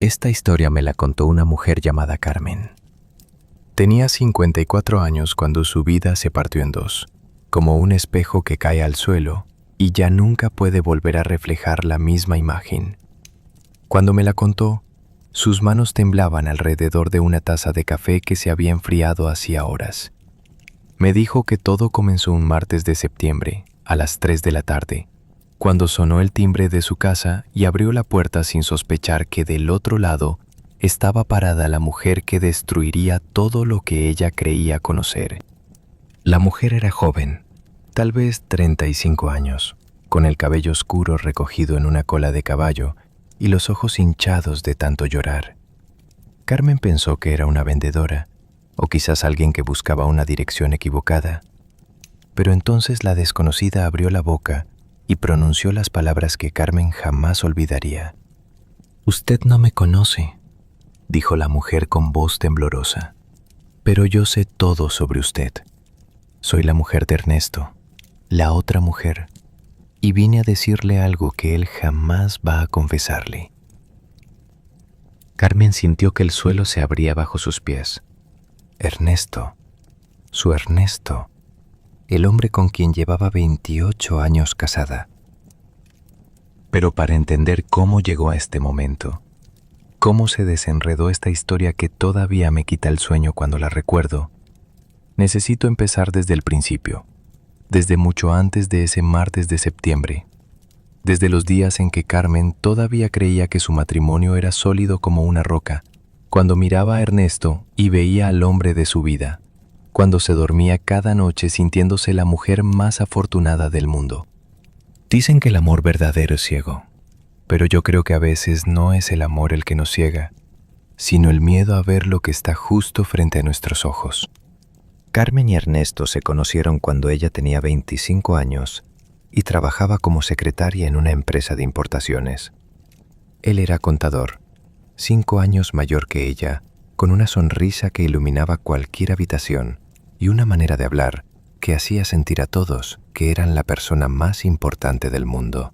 Esta historia me la contó una mujer llamada Carmen. Tenía 54 años cuando su vida se partió en dos, como un espejo que cae al suelo y ya nunca puede volver a reflejar la misma imagen. Cuando me la contó, sus manos temblaban alrededor de una taza de café que se había enfriado hacía horas. Me dijo que todo comenzó un martes de septiembre, a las 3 de la tarde, cuando sonó el timbre de su casa y abrió la puerta sin sospechar que del otro lado estaba parada la mujer que destruiría todo lo que ella creía conocer. La mujer era joven, tal vez 35 años, con el cabello oscuro recogido en una cola de caballo y los ojos hinchados de tanto llorar. Carmen pensó que era una vendedora, o quizás alguien que buscaba una dirección equivocada. Pero entonces la desconocida abrió la boca y pronunció las palabras que Carmen jamás olvidaría. «Usted no me conoce», dijo la mujer con voz temblorosa, «pero yo sé todo sobre usted. Soy la mujer de Ernesto, la otra mujer, y vine a decirle algo que él jamás va a confesarle». Carmen sintió que el suelo se abría bajo sus pies. Ernesto, su Ernesto, el hombre con quien llevaba 28 años casada. Pero para entender cómo llegó a este momento, cómo se desenredó esta historia que todavía me quita el sueño cuando la recuerdo, necesito empezar desde el principio, desde mucho antes de ese martes de septiembre, desde los días en que Carmen todavía creía que su matrimonio era sólido como una roca, cuando miraba a Ernesto y veía al hombre de su vida, cuando se dormía cada noche sintiéndose la mujer más afortunada del mundo. Dicen que el amor verdadero es ciego, pero yo creo que a veces no es el amor el que nos ciega, sino el miedo a ver lo que está justo frente a nuestros ojos. Carmen y Ernesto se conocieron cuando ella tenía 25 años y trabajaba como secretaria en una empresa de importaciones. Él era contador, 5 años mayor que ella, con una sonrisa que iluminaba cualquier habitación y una manera de hablar que hacía sentir a todos que eran la persona más importante del mundo.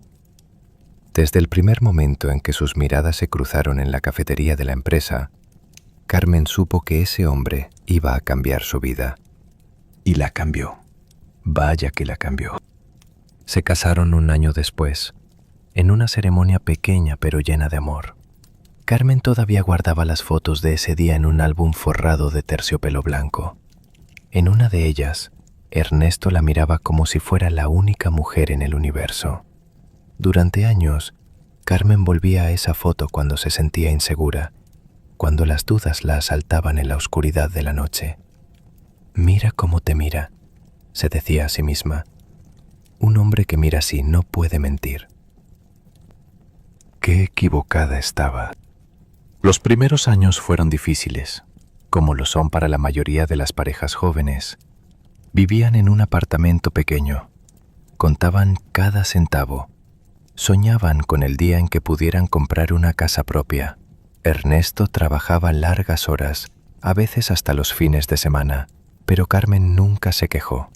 Desde el primer momento en que sus miradas se cruzaron en la cafetería de la empresa, Carmen supo que ese hombre iba a cambiar su vida. Y la cambió. Vaya que la cambió. Se casaron un año después, en una ceremonia pequeña pero llena de amor. Carmen todavía guardaba las fotos de ese día en un álbum forrado de terciopelo blanco. En una de ellas, Ernesto la miraba como si fuera la única mujer en el universo. Durante años, Carmen volvía a esa foto cuando se sentía insegura, cuando las dudas la asaltaban en la oscuridad de la noche. «Mira cómo te mira», se decía a sí misma. «Un hombre que mira así no puede mentir». Qué equivocada estaba. Los primeros años fueron difíciles, como lo son para la mayoría de las parejas jóvenes. Vivían en un apartamento pequeño, contaban cada centavo, soñaban con el día en que pudieran comprar una casa propia. Ernesto trabajaba largas horas, a veces hasta los fines de semana, pero Carmen nunca se quejó.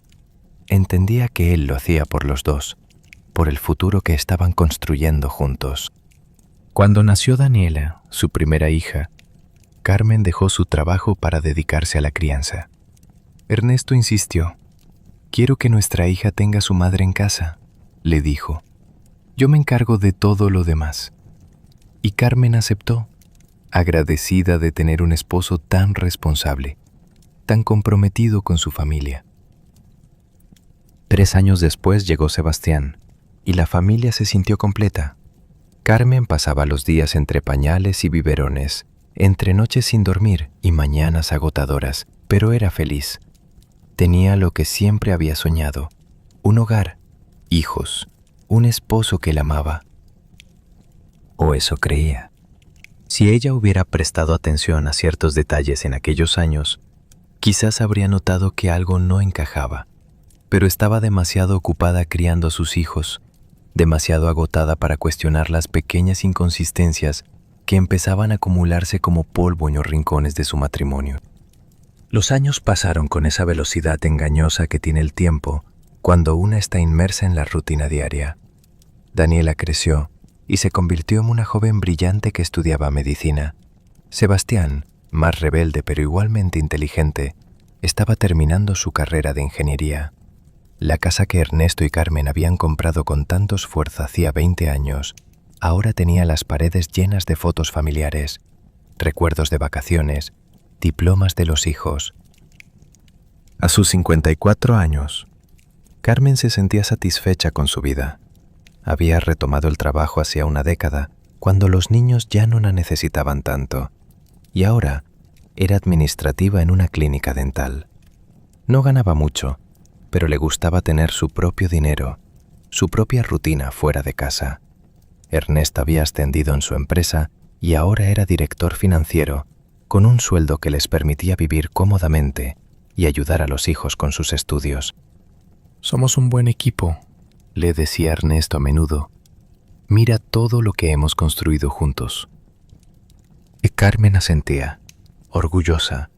Entendía que él lo hacía por los dos, por el futuro que estaban construyendo juntos. Cuando nació Daniela, su primera hija, Carmen dejó su trabajo para dedicarse a la crianza. Ernesto insistió. «Quiero que nuestra hija tenga a su madre en casa», le dijo. «Yo me encargo de todo lo demás». Y Carmen aceptó, agradecida de tener un esposo tan responsable, tan comprometido con su familia. 3 años después llegó Sebastián, y la familia se sintió completa. Carmen pasaba los días entre pañales y biberones, entre noches sin dormir y mañanas agotadoras, pero era feliz. Tenía lo que siempre había soñado: un hogar, hijos, un esposo que la amaba. O eso creía. Si ella hubiera prestado atención a ciertos detalles en aquellos años, quizás habría notado que algo no encajaba, pero estaba demasiado ocupada criando a sus hijos, demasiado agotada para cuestionar las pequeñas inconsistencias que empezaban a acumularse como polvo en los rincones de su matrimonio. Los años pasaron con esa velocidad engañosa que tiene el tiempo cuando una está inmersa en la rutina diaria. Daniela creció, y se convirtió en una joven brillante que estudiaba medicina. Sebastián, más rebelde pero igualmente inteligente, estaba terminando su carrera de ingeniería. La casa que Ernesto y Carmen habían comprado con tanto esfuerzo hacía 20 años, ahora tenía las paredes llenas de fotos familiares, recuerdos de vacaciones, diplomas de los hijos. A sus 54 años, Carmen se sentía satisfecha con su vida. Había retomado el trabajo hacía una década, cuando los niños ya no la necesitaban tanto, y ahora era administrativa en una clínica dental. No ganaba mucho, pero le gustaba tener su propio dinero, su propia rutina fuera de casa. Ernesto había ascendido en su empresa y ahora era director financiero, con un sueldo que les permitía vivir cómodamente y ayudar a los hijos con sus estudios. Somos un buen equipo, le decía Ernesto a menudo. Mira todo lo que hemos construido juntos. Y Carmen asentía, orgullosa,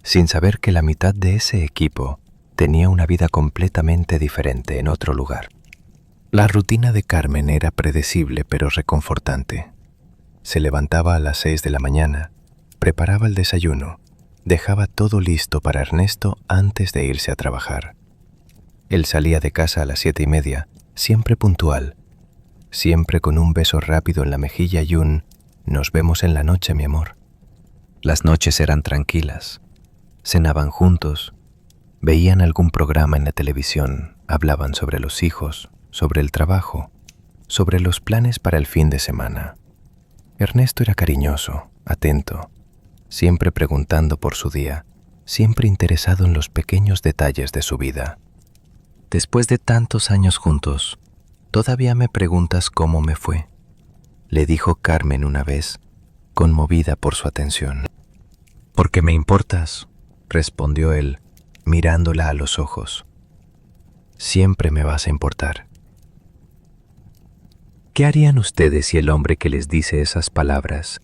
sin saber que la mitad de ese equipo tenía una vida completamente diferente en otro lugar. La rutina de Carmen era predecible pero reconfortante. Se levantaba a las 6 de la mañana, preparaba el desayuno, dejaba todo listo para Ernesto antes de irse a trabajar. Él salía de casa a las 7:30, siempre puntual, siempre con un beso rápido en la mejilla y un «Nos vemos en la noche, mi amor». Las noches eran tranquilas. Cenaban juntos, veían algún programa en la televisión, hablaban sobre los hijos, sobre el trabajo, sobre los planes para el fin de semana. Ernesto era cariñoso, atento, siempre preguntando por su día, siempre interesado en los pequeños detalles de su vida. Después de tantos años juntos, ¿todavía me preguntas cómo me fue?, le dijo Carmen una vez, conmovida por su atención. «Porque me importas», respondió él, mirándola a los ojos. «Siempre me vas a importar». ¿Qué harían ustedes si el hombre que les dice esas palabras,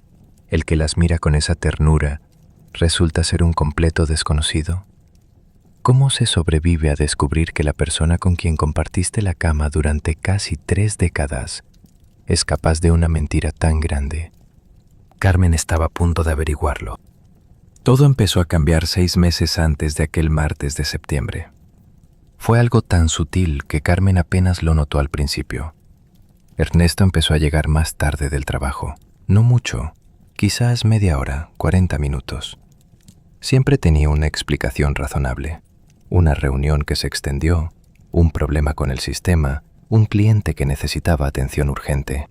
el que las mira con esa ternura, resulta ser un completo desconocido? ¿Cómo se sobrevive a descubrir que la persona con quien compartiste la cama durante casi 3 décadas es capaz de una mentira tan grande? Carmen estaba a punto de averiguarlo. Todo empezó a cambiar 6 meses antes de aquel martes de septiembre. Fue algo tan sutil que Carmen apenas lo notó al principio. Ernesto empezó a llegar más tarde del trabajo. No mucho, quizás media hora, 40 minutos. Siempre tenía una explicación razonable. Una reunión que se extendió, un problema con el sistema, un cliente que necesitaba atención urgente.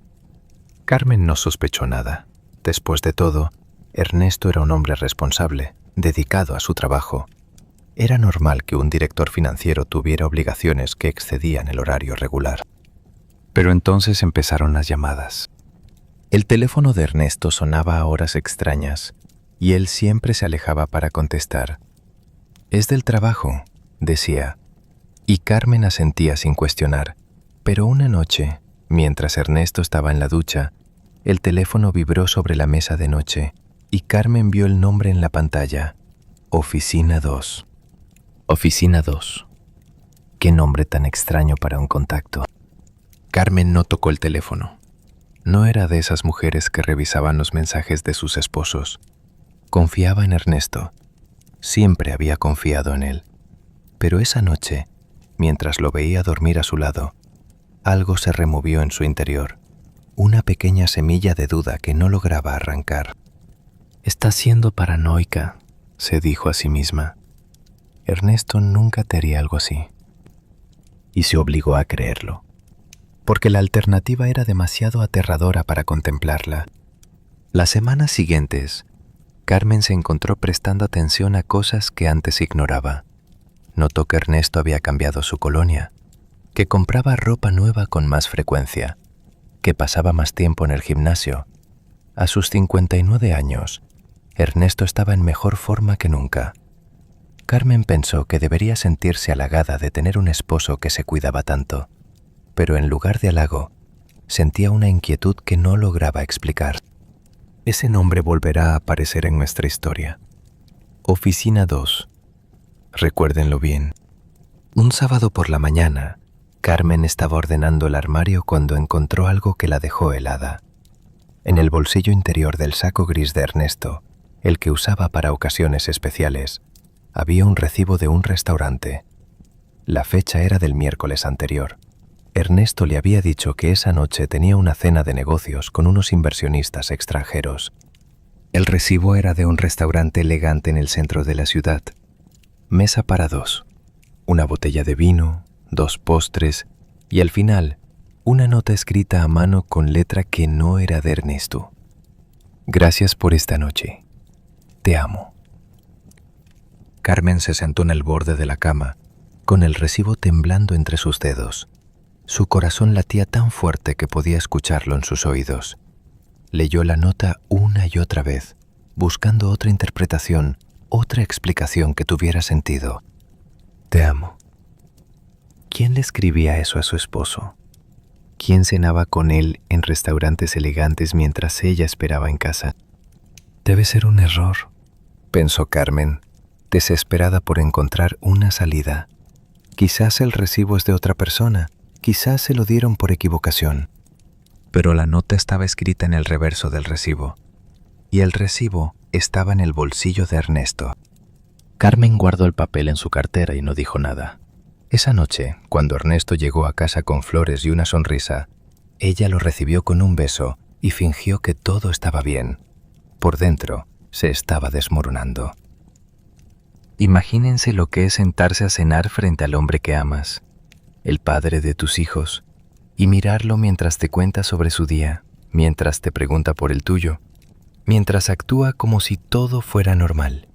Carmen no sospechó nada. Después de todo, Ernesto era un hombre responsable, dedicado a su trabajo. Era normal que un director financiero tuviera obligaciones que excedían el horario regular. Pero entonces empezaron las llamadas. El teléfono de Ernesto sonaba a horas extrañas, y él siempre se alejaba para contestar. «Es del trabajo», decía, y Carmen asentía sin cuestionar. Pero una noche, mientras Ernesto estaba en la ducha, el teléfono vibró sobre la mesa de noche y Carmen vio el nombre en la pantalla: Oficina 2. Oficina 2. Qué nombre tan extraño para un contacto. Carmen no tocó el teléfono. No era de esas mujeres que revisaban los mensajes de sus esposos. Confiaba en Ernesto. Siempre había confiado en él. Pero esa noche, mientras lo veía dormir a su lado, algo se removió en su interior, una pequeña semilla de duda que no lograba arrancar. «Estás siendo paranoica», se dijo a sí misma. Ernesto nunca te haría algo así. Y se obligó a creerlo, porque la alternativa era demasiado aterradora para contemplarla. Las semanas siguientes, Carmen se encontró prestando atención a cosas que antes ignoraba. Notó que Ernesto había cambiado su colonia, que compraba ropa nueva con más frecuencia, que pasaba más tiempo en el gimnasio. A sus 59 años, Ernesto estaba en mejor forma que nunca. Carmen pensó que debería sentirse halagada de tener un esposo que se cuidaba tanto, pero en lugar de halago, sentía una inquietud que no lograba explicar. Ese nombre volverá a aparecer en nuestra historia. Oficina 2. Recuérdenlo bien. Un sábado por la mañana, Carmen estaba ordenando el armario cuando encontró algo que la dejó helada. En el bolsillo interior del saco gris de Ernesto, el que usaba para ocasiones especiales, había un recibo de un restaurante. La fecha era del miércoles anterior. Ernesto le había dicho que esa noche tenía una cena de negocios con unos inversionistas extranjeros. El recibo era de un restaurante elegante en el centro de la ciudad. Mesa para 2, una botella de vino, 2 postres y al final una nota escrita a mano con letra que no era de Ernesto. Gracias por esta noche. Te amo. Carmen se sentó en el borde de la cama, con el recibo temblando entre sus dedos. Su corazón latía tan fuerte que podía escucharlo en sus oídos. Leyó la nota una y otra vez, buscando otra interpretación, otra explicación que tuviera sentido. Te amo. ¿Quién le escribía eso a su esposo? ¿Quién cenaba con él en restaurantes elegantes mientras ella esperaba en casa? Debe ser un error, pensó Carmen, desesperada por encontrar una salida. Quizás el recibo es de otra persona, quizás se lo dieron por equivocación. Pero la nota estaba escrita en el reverso del recibo, y el recibo estaba en el bolsillo de Ernesto. Carmen guardó el papel en su cartera y no dijo nada. Esa noche, cuando Ernesto llegó a casa con flores y una sonrisa, ella lo recibió con un beso y fingió que todo estaba bien. Por dentro, se estaba desmoronando. Imagínense lo que es sentarse a cenar frente al hombre que amas, el padre de tus hijos, y mirarlo mientras te cuenta sobre su día, mientras te pregunta por el tuyo, mientras actúa como si todo fuera normal.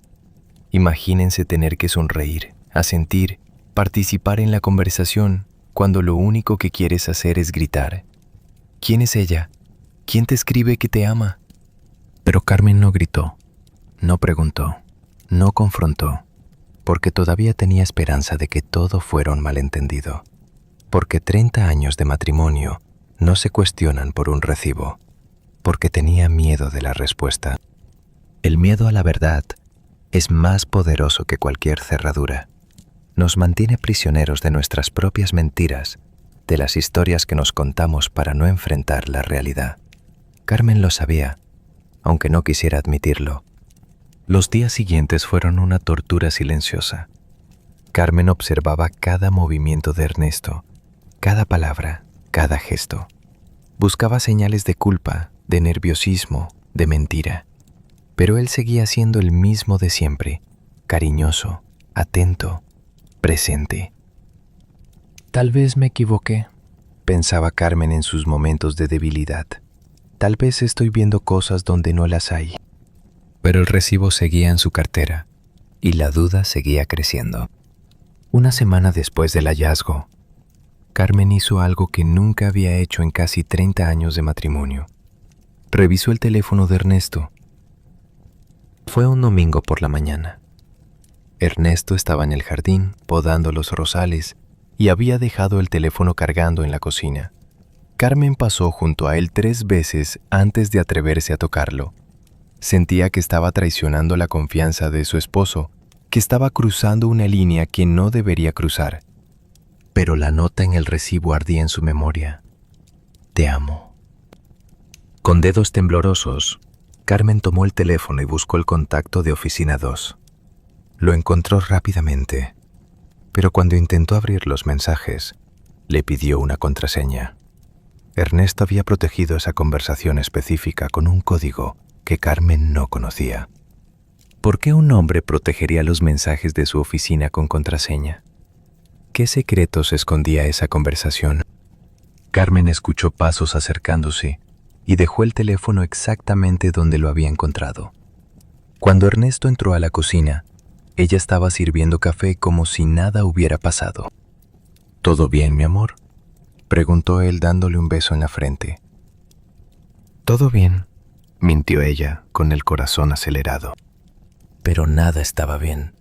Imagínense tener que sonreír, asentir, participar en la conversación cuando lo único que quieres hacer es gritar. ¿Quién es ella? ¿Quién te escribe que te ama? Pero Carmen no gritó, no preguntó, no confrontó, porque todavía tenía esperanza de que todo fuera un malentendido. Porque 30 años de matrimonio no se cuestionan por un recibo, porque tenía miedo de la respuesta. El miedo a la verdad es más poderoso que cualquier cerradura. Nos mantiene prisioneros de nuestras propias mentiras, de las historias que nos contamos para no enfrentar la realidad. Carmen lo sabía, aunque no quisiera admitirlo. Los días siguientes fueron una tortura silenciosa. Carmen observaba cada movimiento de Ernesto, cada palabra, cada gesto. Buscaba señales de culpa, de nerviosismo, de mentira. Pero él seguía siendo el mismo de siempre, cariñoso, atento, presente. Tal vez me equivoqué, pensaba Carmen en sus momentos de debilidad. Tal vez estoy viendo cosas donde no las hay. Pero el recibo seguía en su cartera y la duda seguía creciendo. Una semana después del hallazgo, Carmen hizo algo que nunca había hecho en casi 30 años de matrimonio. Revisó el teléfono de Ernesto. Fue un domingo por la mañana. Ernesto estaba en el jardín podando los rosales y había dejado el teléfono cargando en la cocina. Carmen pasó junto a él 3 veces antes de atreverse a tocarlo. Sentía que estaba traicionando la confianza de su esposo, que estaba cruzando una línea que no debería cruzar. Pero la nota en el recibo ardía en su memoria. Te amo. Con dedos temblorosos, Carmen tomó el teléfono y buscó el contacto de Oficina 2. Lo encontró rápidamente, pero cuando intentó abrir los mensajes, le pidió una contraseña. Ernesto había protegido esa conversación específica con un código que Carmen no conocía. ¿Por qué un hombre protegería los mensajes de su oficina con contraseña? ¿Qué secretos escondía esa conversación? Carmen escuchó pasos acercándose y dejó el teléfono exactamente donde lo había encontrado. Cuando Ernesto entró a la cocina, ella estaba sirviendo café como si nada hubiera pasado. ¿Todo bien, mi amor?, preguntó él dándole un beso en la frente. Todo bien, mintió ella con el corazón acelerado. Pero nada estaba bien,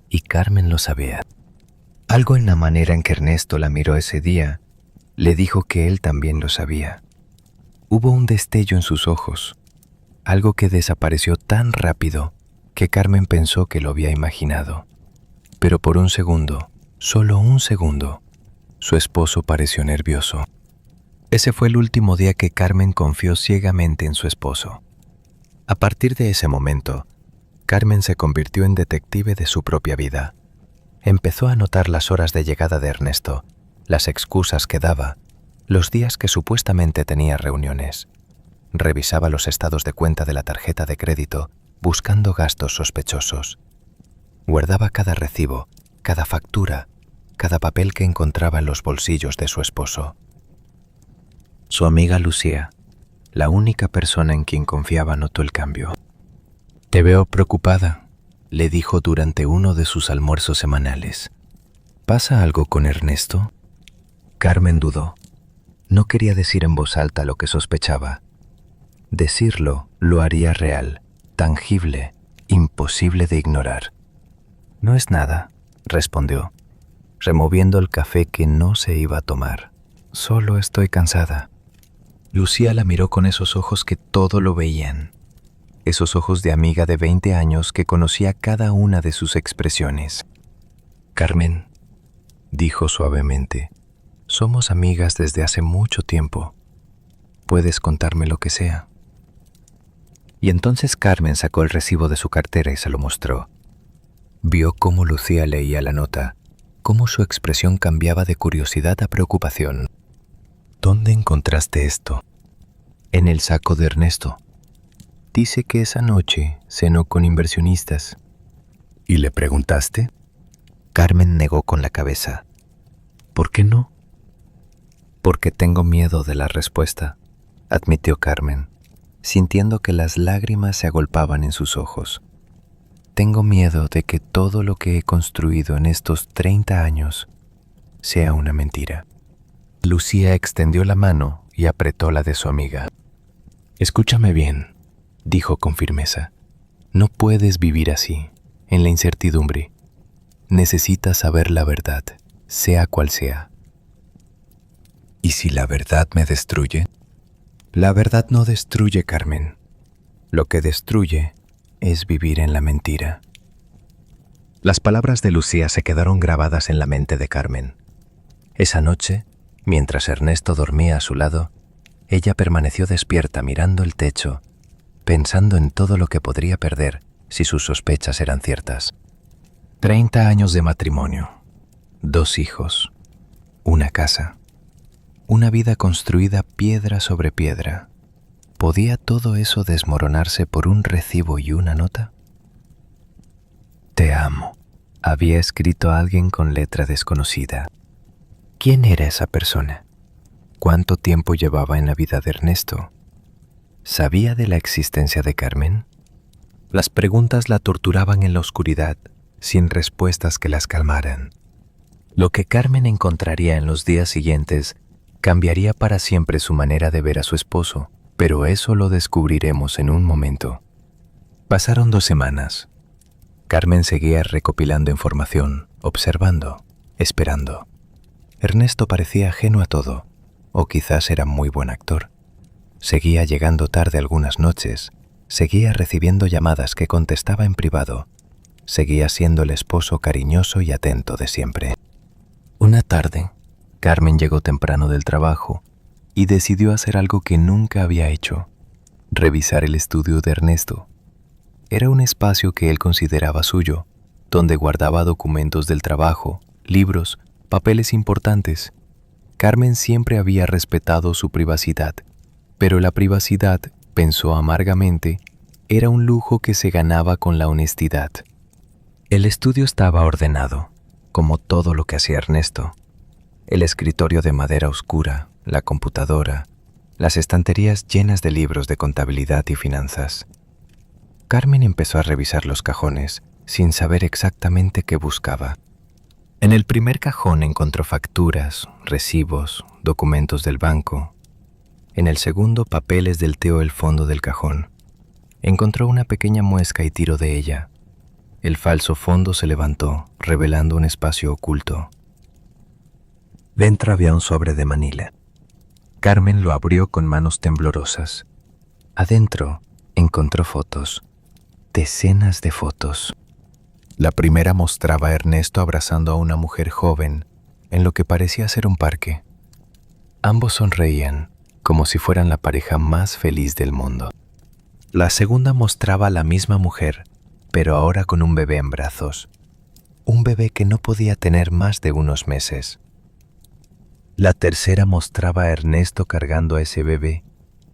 y Carmen lo sabía. Algo en la manera en que Ernesto la miró ese día le dijo que él también lo sabía. Hubo un destello en sus ojos, algo que desapareció tan rápido que Carmen pensó que lo había imaginado. Pero por un segundo, solo un segundo, Su esposo pareció nervioso. Ese fue el último día que Carmen confió ciegamente en su esposo. A partir de ese momento, Carmen se convirtió en detective de su propia vida. Empezó a anotar las horas de llegada de Ernesto, las excusas que daba, los días que supuestamente tenía reuniones. Revisaba los estados de cuenta de la tarjeta de crédito, buscando gastos sospechosos. Guardaba cada recibo, cada factura, cada papel que encontraba en los bolsillos de su esposo. Su amiga Lucía, la única persona en quien confiaba, notó el cambio. «Te veo preocupada», le dijo durante uno de sus almuerzos semanales. «¿Pasa algo con Ernesto?» Carmen dudó. No quería decir en voz alta lo que sospechaba. Decirlo lo haría real, tangible, imposible de ignorar. «No es nada», respondió, removiendo el café que no se iba a tomar. «Solo estoy cansada». Lucía la miró con esos ojos que todo lo veían. Esos ojos de amiga de 20 años que conocía cada una de sus expresiones. «Carmen», dijo suavemente, «somos amigas desde hace mucho tiempo. Puedes contarme lo que sea». Y entonces Carmen sacó el recibo de su cartera y se lo mostró. Vio cómo Lucía leía la nota, cómo su expresión cambiaba de curiosidad a preocupación. «¿Dónde encontraste esto?» «En el saco de Ernesto. Dice que esa noche cenó con inversionistas». «¿Y le preguntaste?» Carmen negó con la cabeza. «¿Por qué no?» «Porque tengo miedo de la respuesta», admitió Carmen, sintiendo que las lágrimas se agolpaban en sus ojos. «Tengo miedo de que todo lo que he construido en estos 30 años sea una mentira». Lucía extendió la mano y apretó la de su amiga. «Escúchame bien», dijo con firmeza. «No puedes vivir así, en la incertidumbre. Necesitas saber la verdad, sea cual sea». «¿Y si la verdad me destruye?» «La verdad no destruye, Carmen. Lo que destruye es vivir en la mentira». Las palabras de Lucía se quedaron grabadas en la mente de Carmen. Esa noche, mientras Ernesto dormía a su lado, ella permaneció despierta mirando el techo, pensando en todo lo que podría perder si sus sospechas eran ciertas. 30 años de matrimonio, 2 hijos, una casa, una vida construida piedra sobre piedra. ¿Podía todo eso desmoronarse por un recibo y una nota? «Te amo», había escrito alguien con letra desconocida. ¿Quién era esa persona? ¿Cuánto tiempo llevaba en la vida de Ernesto? ¿Sabía de la existencia de Carmen? Las preguntas la torturaban en la oscuridad, sin respuestas que las calmaran. Lo que Carmen encontraría en los días siguientes cambiaría para siempre su manera de ver a su esposo, pero eso lo descubriremos en un momento. Pasaron 2 semanas. Carmen seguía recopilando información, observando, esperando. Ernesto parecía ajeno a todo, o quizás era muy buen actor. Seguía llegando tarde algunas noches, seguía recibiendo llamadas que contestaba en privado, seguía siendo el esposo cariñoso y atento de siempre. Una tarde, Carmen llegó temprano del trabajo y decidió hacer algo que nunca había hecho: revisar el estudio de Ernesto. Era un espacio que él consideraba suyo, donde guardaba documentos del trabajo, libros, papeles importantes. Carmen siempre había respetado su privacidad, pero la privacidad, pensó amargamente, era un lujo que se ganaba con la honestidad. El estudio estaba ordenado, como todo lo que hacía Ernesto. El escritorio de madera oscura, la computadora, las estanterías llenas de libros de contabilidad y finanzas. Carmen empezó a revisar los cajones, sin saber exactamente qué buscaba. En el primer cajón encontró facturas, recibos, documentos del banco. En el segundo, papeles del el fondo del cajón. Encontró una pequeña muesca y tiró de ella. El falso fondo se levantó, revelando un espacio oculto. Dentro había un sobre de Manila. Carmen lo abrió con manos temblorosas. Adentro encontró fotos, decenas de fotos. La primera mostraba a Ernesto abrazando a una mujer joven, en lo que parecía ser un parque. Ambos sonreían, como si fueran la pareja más feliz del mundo. La segunda mostraba a la misma mujer, pero ahora con un bebé en brazos. Un bebé que no podía tener más de unos meses. La tercera mostraba a Ernesto cargando a ese bebé,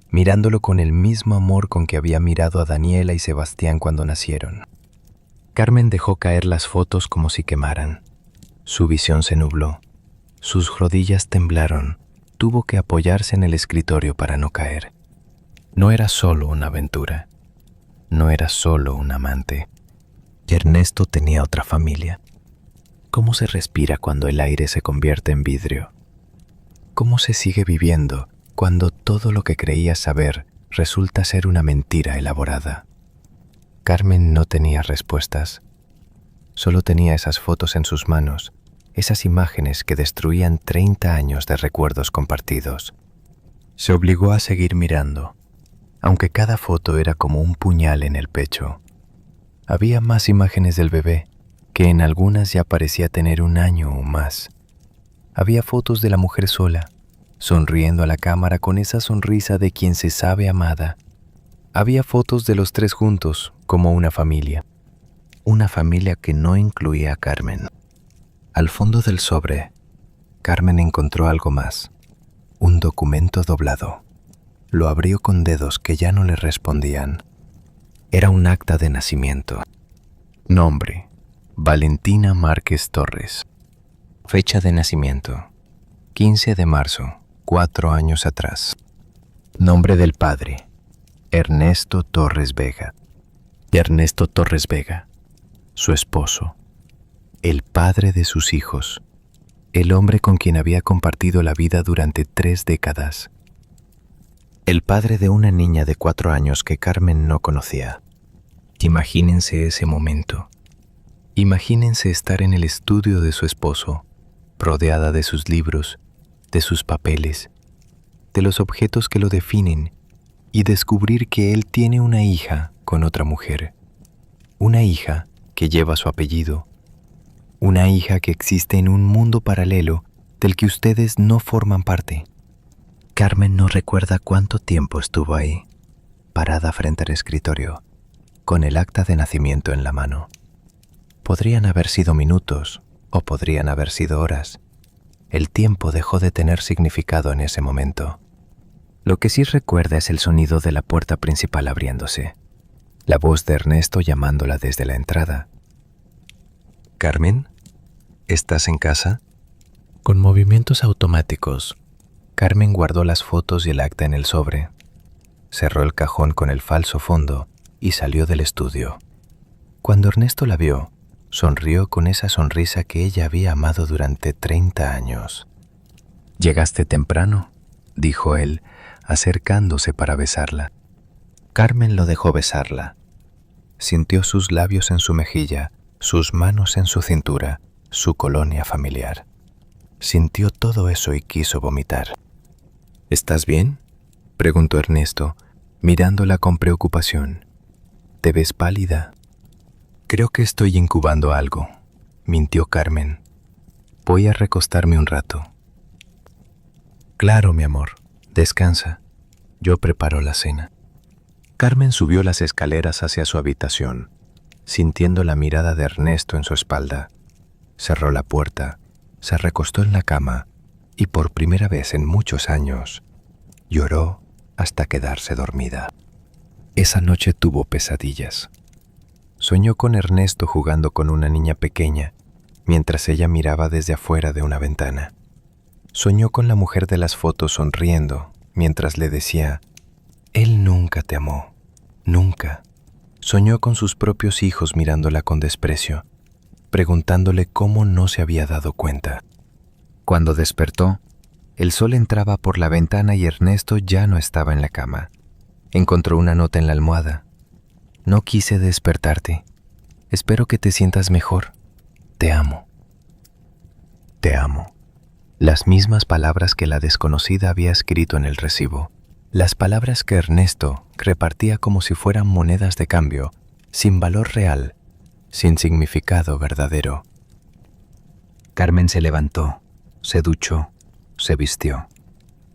mirándolo con el mismo amor con que había mirado a Daniela y Sebastián cuando nacieron. Carmen dejó caer las fotos como si quemaran. Su visión se nubló. Sus rodillas temblaron. Tuvo que apoyarse en el escritorio para no caer. No era solo una aventura. No era solo un amante. Ernesto tenía otra familia. ¿Cómo se respira cuando el aire se convierte en vidrio? ¿Cómo se sigue viviendo cuando todo lo que creías saber resulta ser una mentira elaborada? Carmen no tenía respuestas. Solo tenía esas fotos en sus manos, esas imágenes que destruían 30 años de recuerdos compartidos. Se obligó a seguir mirando, aunque cada foto era como un puñal en el pecho. Había más imágenes del bebé, que en algunas ya parecía tener 1 año o más. Había fotos de la mujer sola, sonriendo a la cámara con esa sonrisa de quien se sabe amada. Había fotos de los 3 juntos, como una familia. Una familia que no incluía a Carmen. Al fondo del sobre, Carmen encontró algo más. Un documento doblado. Lo abrió con dedos que ya no le respondían. Era un acta de nacimiento. Nombre: Valentina Márquez Torres. Fecha de nacimiento: 15 de marzo, 4 años atrás. Nombre del padre: Ernesto Torres Vega. Ernesto Torres Vega, su esposo, el padre de sus hijos, el hombre con quien había compartido la vida durante 3 décadas. El padre de una niña de 4 años que Carmen no conocía. Imagínense ese momento. Imagínense estar en el estudio de su esposo, rodeada de sus libros, de sus papeles, de los objetos que lo definen, y descubrir que él tiene una hija con otra mujer. Una hija que lleva su apellido. Una hija que existe en un mundo paralelo del que ustedes no forman parte. Carmen no recuerda cuánto tiempo estuvo ahí, parada frente al escritorio, con el acta de nacimiento en la mano. Podrían haber sido minutos o podrían haber sido horas. El tiempo dejó de tener significado en ese momento. Lo que sí recuerda es el sonido de la puerta principal abriéndose, la voz de Ernesto llamándola desde la entrada. «Carmen, ¿estás en casa?» Con movimientos automáticos, Carmen guardó las fotos y el acta en el sobre, cerró el cajón con el falso fondo y salió del estudio. Cuando Ernesto la vio, sonrió con esa sonrisa que ella había amado durante 30 años. «Llegaste temprano», dijo él, acercándose para besarla. Carmen lo dejó besarla. Sintió sus labios en su mejilla, sus manos en su cintura, su colonia familiar. Sintió todo eso y quiso vomitar. «¿Estás bien?», preguntó Ernesto, mirándola con preocupación. «Te ves pálida». «Creo que estoy incubando algo», mintió Carmen. «Voy a recostarme un rato». «Claro, mi amor, descansa. Yo preparo la cena». Carmen subió las escaleras hacia su habitación, sintiendo la mirada de Ernesto en su espalda. Cerró la puerta, se recostó en la cama y por primera vez en muchos años lloró hasta quedarse dormida. Esa noche tuvo pesadillas. Soñó con Ernesto jugando con una niña pequeña mientras ella miraba desde afuera de una ventana. Soñó con la mujer de las fotos sonriendo mientras le decía: «Él nunca te amó, nunca». Soñó con sus propios hijos mirándola con desprecio, preguntándole cómo no se había dado cuenta. Cuando despertó, el sol entraba por la ventana y Ernesto ya no estaba en la cama. Encontró una nota en la almohada. «No quise despertarte. Espero que te sientas mejor. Te amo». «Te amo». Las mismas palabras que la desconocida había escrito en el recibo. Las palabras que Ernesto repartía como si fueran monedas de cambio, sin valor real, sin significado verdadero. Carmen se levantó, se duchó, se vistió.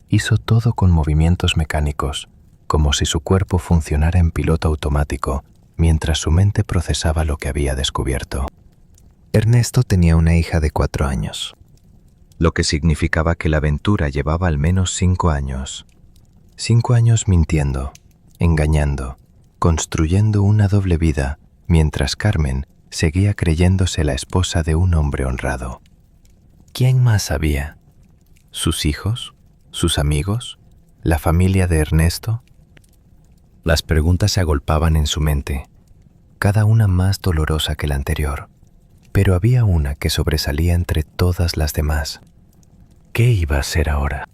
Hizo todo con movimientos mecánicos, como si su cuerpo funcionara en piloto automático, mientras su mente procesaba lo que había descubierto. Ernesto tenía una hija de 4 años, lo que significaba que la aventura llevaba al menos 5 años. 5 años mintiendo, engañando, construyendo una doble vida, mientras Carmen seguía creyéndose la esposa de un hombre honrado. ¿Quién más sabía? ¿Sus hijos? ¿Sus amigos? ¿La familia de Ernesto? Las preguntas se agolpaban en su mente, cada una más dolorosa que la anterior, pero había una que sobresalía entre todas las demás. ¿Qué iba a hacer ahora?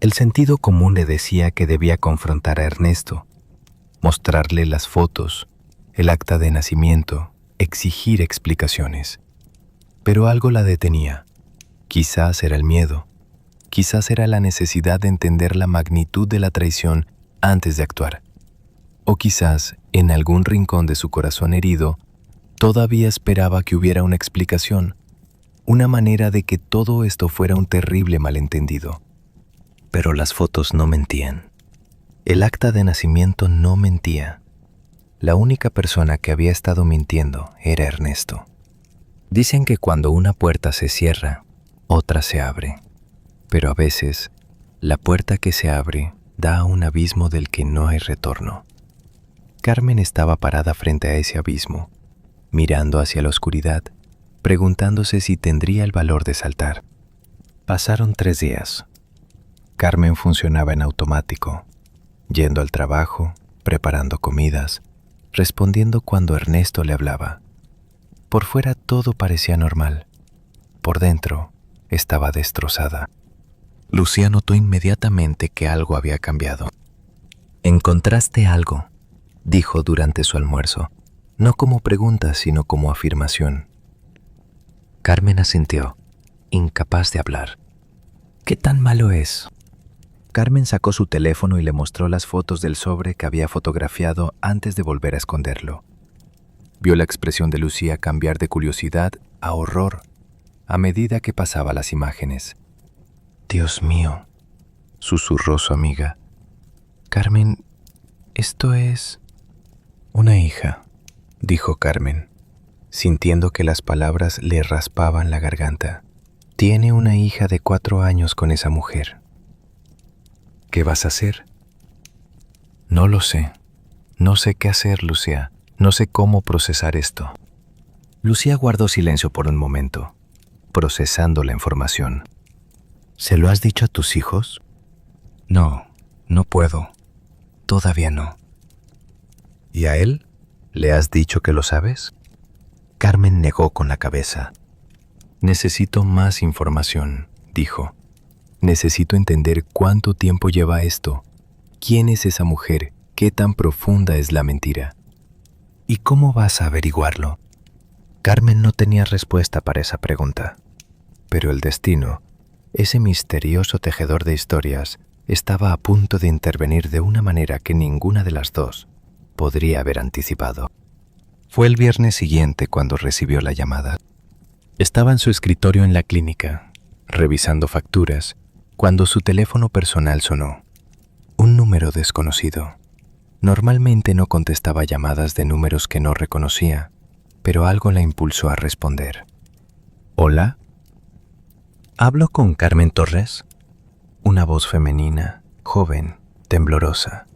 El sentido común le decía que debía confrontar a Ernesto, mostrarle las fotos, el acta de nacimiento, exigir explicaciones. Pero algo la detenía. Quizás era el miedo, quizás era la necesidad de entender la magnitud de la traición antes de actuar. O quizás, en algún rincón de su corazón herido, todavía esperaba que hubiera una explicación, una manera de que todo esto fuera un terrible malentendido. Pero las fotos no mentían. El acta de nacimiento no mentía. La única persona que había estado mintiendo era Ernesto. Dicen que cuando una puerta se cierra, otra se abre. Pero a veces, la puerta que se abre da a un abismo del que no hay retorno. Carmen estaba parada frente a ese abismo, mirando hacia la oscuridad, preguntándose si tendría el valor de saltar. Pasaron 3 días. Carmen funcionaba en automático, yendo al trabajo, preparando comidas, respondiendo cuando Ernesto le hablaba. Por fuera todo parecía normal. Por dentro estaba destrozada. Lucía notó inmediatamente que algo había cambiado. «¿Encontraste algo?», dijo durante su almuerzo, no como pregunta, sino como afirmación. Carmen asintió, incapaz de hablar. «¿Qué tan malo es?». Carmen sacó su teléfono y le mostró las fotos del sobre que había fotografiado antes de volver a esconderlo. Vio la expresión de Lucía cambiar de curiosidad a horror a medida que pasaba las imágenes. «Dios mío», susurró su amiga. «Carmen, esto es...». «Una hija», dijo Carmen, sintiendo que las palabras le raspaban la garganta. «Tiene una hija de 4 años con esa mujer». «¿Qué vas a hacer?». «No lo sé. No sé qué hacer, Lucía. No sé cómo procesar esto». Lucía guardó silencio por un momento, procesando la información. «¿Se lo has dicho a tus hijos?». «No, no puedo. Todavía no». «¿Y a él? ¿Le has dicho que lo sabes?». Carmen negó con la cabeza. «Necesito más información», dijo. «Necesito entender cuánto tiempo lleva esto. ¿Quién es esa mujer? ¿Qué tan profunda es la mentira? ¿Y cómo vas a averiguarlo?». Carmen no tenía respuesta para esa pregunta. Pero el destino, ese misterioso tejedor de historias, estaba a punto de intervenir de una manera que ninguna de las dos podría haber anticipado. Fue el viernes siguiente cuando recibió la llamada. Estaba en su escritorio en la clínica, revisando facturas, cuando su teléfono personal sonó. Un número desconocido. Normalmente no contestaba llamadas de números que no reconocía, pero algo la impulsó a responder. «¿Hola? ¿Hablo con Carmen Torres?». Una voz femenina, joven, temblorosa.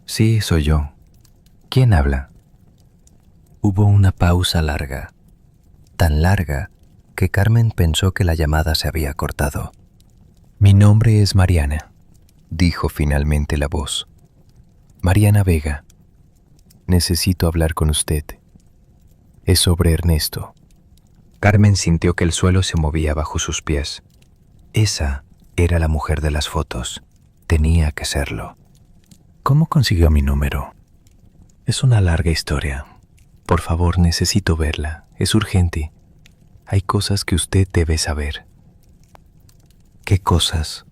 «Sí, soy yo. ¿Quién habla?». Hubo una pausa larga, tan larga que Carmen pensó que la llamada se había cortado. «Mi nombre es Mariana», dijo finalmente la voz. «Mariana Vega. Necesito hablar con usted. Es sobre Ernesto». Carmen sintió que el suelo se movía bajo sus pies. Esa era la mujer de las fotos. Tenía que serlo. «¿Cómo consiguió mi número?». «Es una larga historia. Por favor, necesito verla. Es urgente. Hay cosas que usted debe saber». «¿Qué cosas?».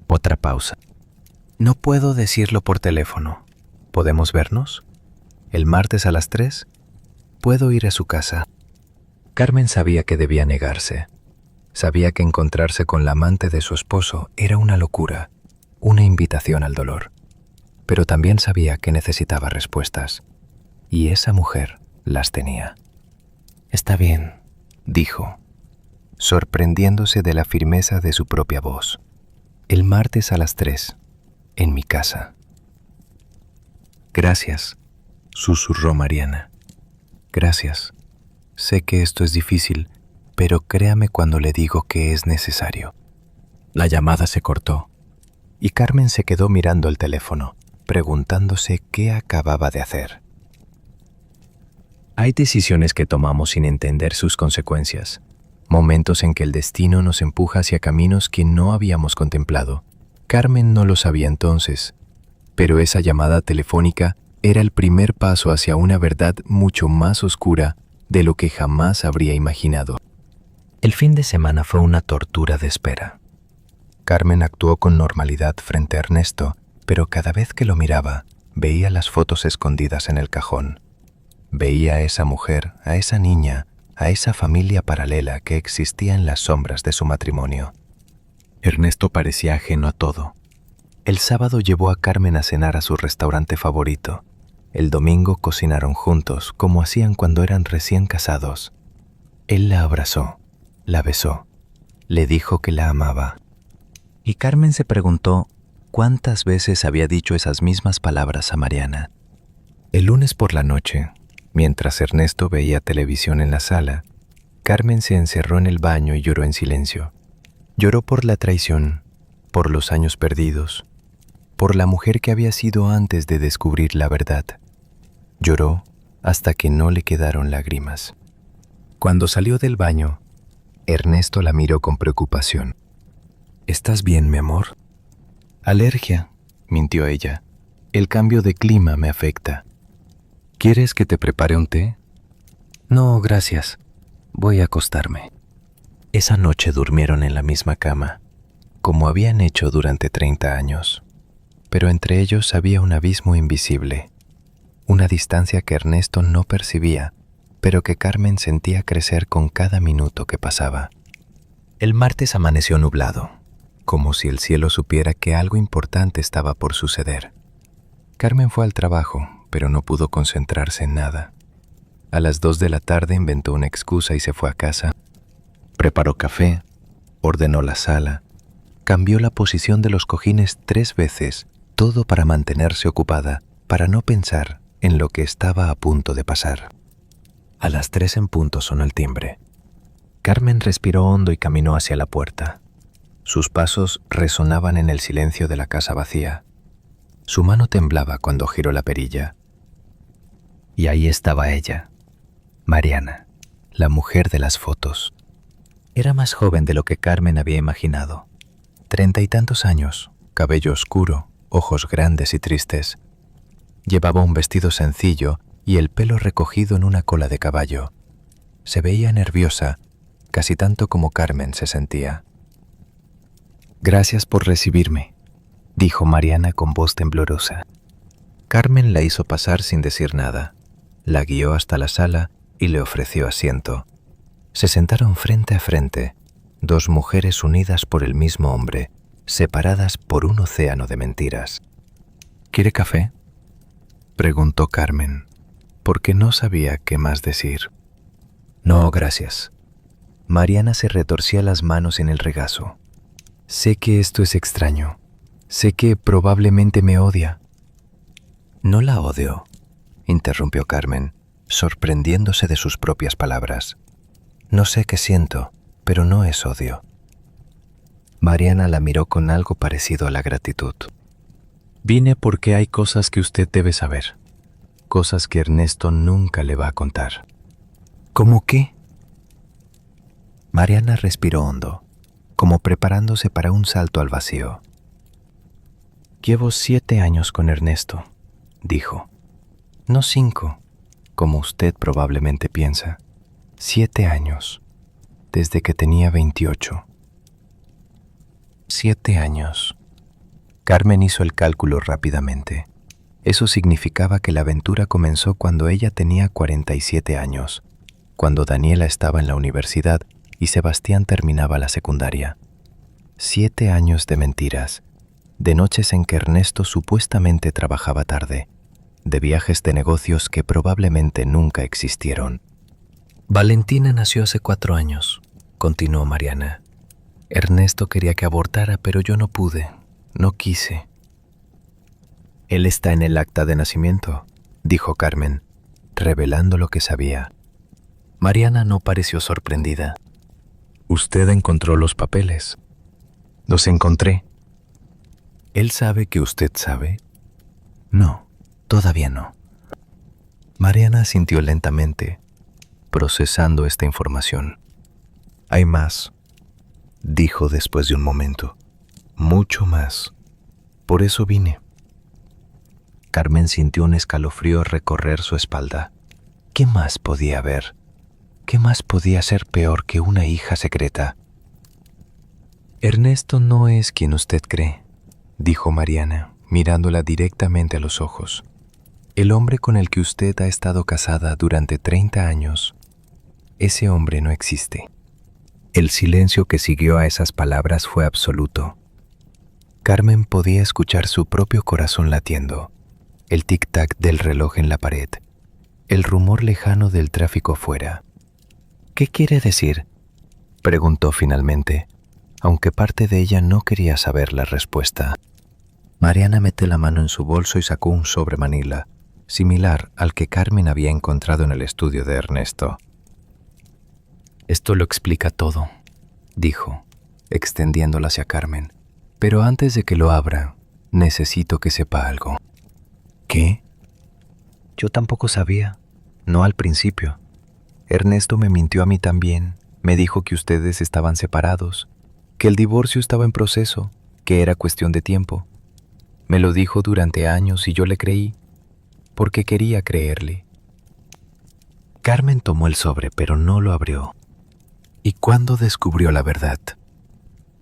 Otra pausa. «No puedo decirlo por teléfono. ¿Podemos vernos? ¿El martes a las 3? Puedo ir a su casa». Carmen sabía que debía negarse, Sabía que encontrarse con la amante de su esposo era una locura, una invitación al dolor. Pero también sabía que necesitaba respuestas. Y esa mujer las tenía. Está bien, Dijo, sorprendiéndose de la firmeza de su propia voz. El martes a las 3, en mi casa. Gracias, susurró Mariana. Gracias. Sé que esto es difícil, pero créame cuando le digo que es necesario. La llamada se cortó y Carmen se quedó mirando el teléfono, preguntándose qué acababa de hacer. Hay decisiones que tomamos sin entender sus consecuencias, momentos en que el destino nos empuja hacia caminos que no habíamos contemplado. Carmen no lo sabía entonces, pero esa llamada telefónica era el primer paso hacia una verdad mucho más oscura de lo que jamás habría imaginado. El fin de semana fue una tortura de espera. Carmen actuó con normalidad frente a Ernesto, pero cada vez que lo miraba, veía las fotos escondidas en el cajón. Veía a esa mujer, a esa niña, a esa familia paralela que existía en las sombras de su matrimonio. Ernesto parecía ajeno a todo. El sábado llevó a Carmen a cenar a su restaurante favorito. El domingo cocinaron juntos, como hacían cuando eran recién casados. Él la abrazó, la besó, le dijo que la amaba. Y Carmen se preguntó cuántas veces había dicho esas mismas palabras a Mariana. El lunes por la noche, mientras Ernesto veía televisión en la sala, Carmen se encerró en el baño y lloró en silencio. Lloró por la traición, por los años perdidos, por la mujer que había sido antes de descubrir la verdad. Lloró hasta que no le quedaron lágrimas. Cuando salió del baño, Ernesto la miró con preocupación. ¿Estás bien, mi amor? Alergia, mintió ella. El cambio de clima me afecta. ¿Quieres que te prepare un té? No, gracias. Voy a acostarme. Esa noche durmieron en la misma cama, como habían hecho durante 30 años. Pero entre ellos había un abismo invisible, una distancia que Ernesto no percibía, pero que Carmen sentía crecer con cada minuto que pasaba. El martes amaneció nublado, como si el cielo supiera que algo importante estaba por suceder. Carmen fue al trabajo, pero no pudo concentrarse en nada. A las 2 de la tarde inventó una excusa y se fue a casa. Preparó café, ordenó la sala, cambió la posición de los cojines 3 veces, todo para mantenerse ocupada, para no pensar en lo que estaba a punto de pasar. A las 3 en punto sonó el timbre. Carmen respiró hondo y caminó hacia la puerta. Sus pasos resonaban en el silencio de la casa vacía. Su mano temblaba cuando giró la perilla. Y ahí estaba ella, Mariana, la mujer de las fotos. Era más joven de lo que Carmen había imaginado. 30 y tantos años, cabello oscuro, ojos grandes y tristes. Llevaba un vestido sencillo y el pelo recogido en una cola de caballo. Se veía nerviosa, casi tanto como Carmen se sentía. Gracias por recibirme, dijo Mariana con voz temblorosa. Carmen la hizo pasar sin decir nada. La guió hasta la sala y le ofreció asiento. Se sentaron frente a frente, 2 mujeres unidas por el mismo hombre, separadas por un océano de mentiras. ¿Quiere café?, preguntó Carmen, porque no sabía qué más decir. No, gracias. Mariana se retorcía las manos en el regazo. Sé que esto es extraño. Sé que probablemente me odia. No la odio, interrumpió Carmen, sorprendiéndose de sus propias palabras. No sé qué siento, pero no es odio. Mariana la miró con algo parecido a la gratitud. Vine porque hay cosas que usted debe saber, cosas que Ernesto nunca le va a contar. ¿Cómo qué? Mariana respiró hondo, como preparándose para un salto al vacío. Llevo 7 años con Ernesto, dijo. No 5, como usted probablemente piensa. 7 años, desde que tenía 28. 7 años. Carmen hizo el cálculo rápidamente. Eso significaba que la aventura comenzó cuando ella tenía 47 años, cuando Daniela estaba en la universidad y Sebastián terminaba la secundaria. 7 años de mentiras, de noches en que Ernesto supuestamente trabajaba tarde, de viajes de negocios que probablemente nunca existieron. Valentina nació hace 4 años, continuó Mariana. Ernesto quería que abortara, pero yo no pude, no quise. Él está en el acta de nacimiento, dijo Carmen, revelando lo que sabía. Mariana no pareció sorprendida. Usted encontró los papeles. Los encontré. ¿Él sabe que usted sabe? No, todavía no. Mariana asintió lentamente, procesando esta información. Hay más, dijo después de un momento. Mucho más. Por eso vine. Carmen sintió un escalofrío recorrer su espalda. ¿Qué más podía haber? ¿Qué más podía ser peor que una hija secreta? Ernesto no es quien usted cree, dijo Mariana, mirándola directamente a los ojos. El hombre con el que usted ha estado casada durante 30 años, ese hombre no existe. El silencio que siguió a esas palabras fue absoluto. Carmen podía escuchar su propio corazón latiendo, el tic-tac del reloj en la pared, el rumor lejano del tráfico afuera. ¿Qué quiere decir?, preguntó finalmente, aunque parte de ella no quería saber la respuesta. Mariana metió la mano en su bolso y sacó un sobre manila, similar al que Carmen había encontrado en el estudio de Ernesto. Esto lo explica todo, dijo, extendiéndola hacia Carmen. Pero antes de que lo abra, necesito que sepa algo. ¿Qué? Yo tampoco sabía, no al principio. Ernesto me mintió a mí también, me dijo que ustedes estaban separados, que el divorcio estaba en proceso, que era cuestión de tiempo. Me lo dijo durante años y yo le creí, porque quería creerle. Carmen tomó el sobre, pero no lo abrió. ¿Y cuándo descubrió la verdad?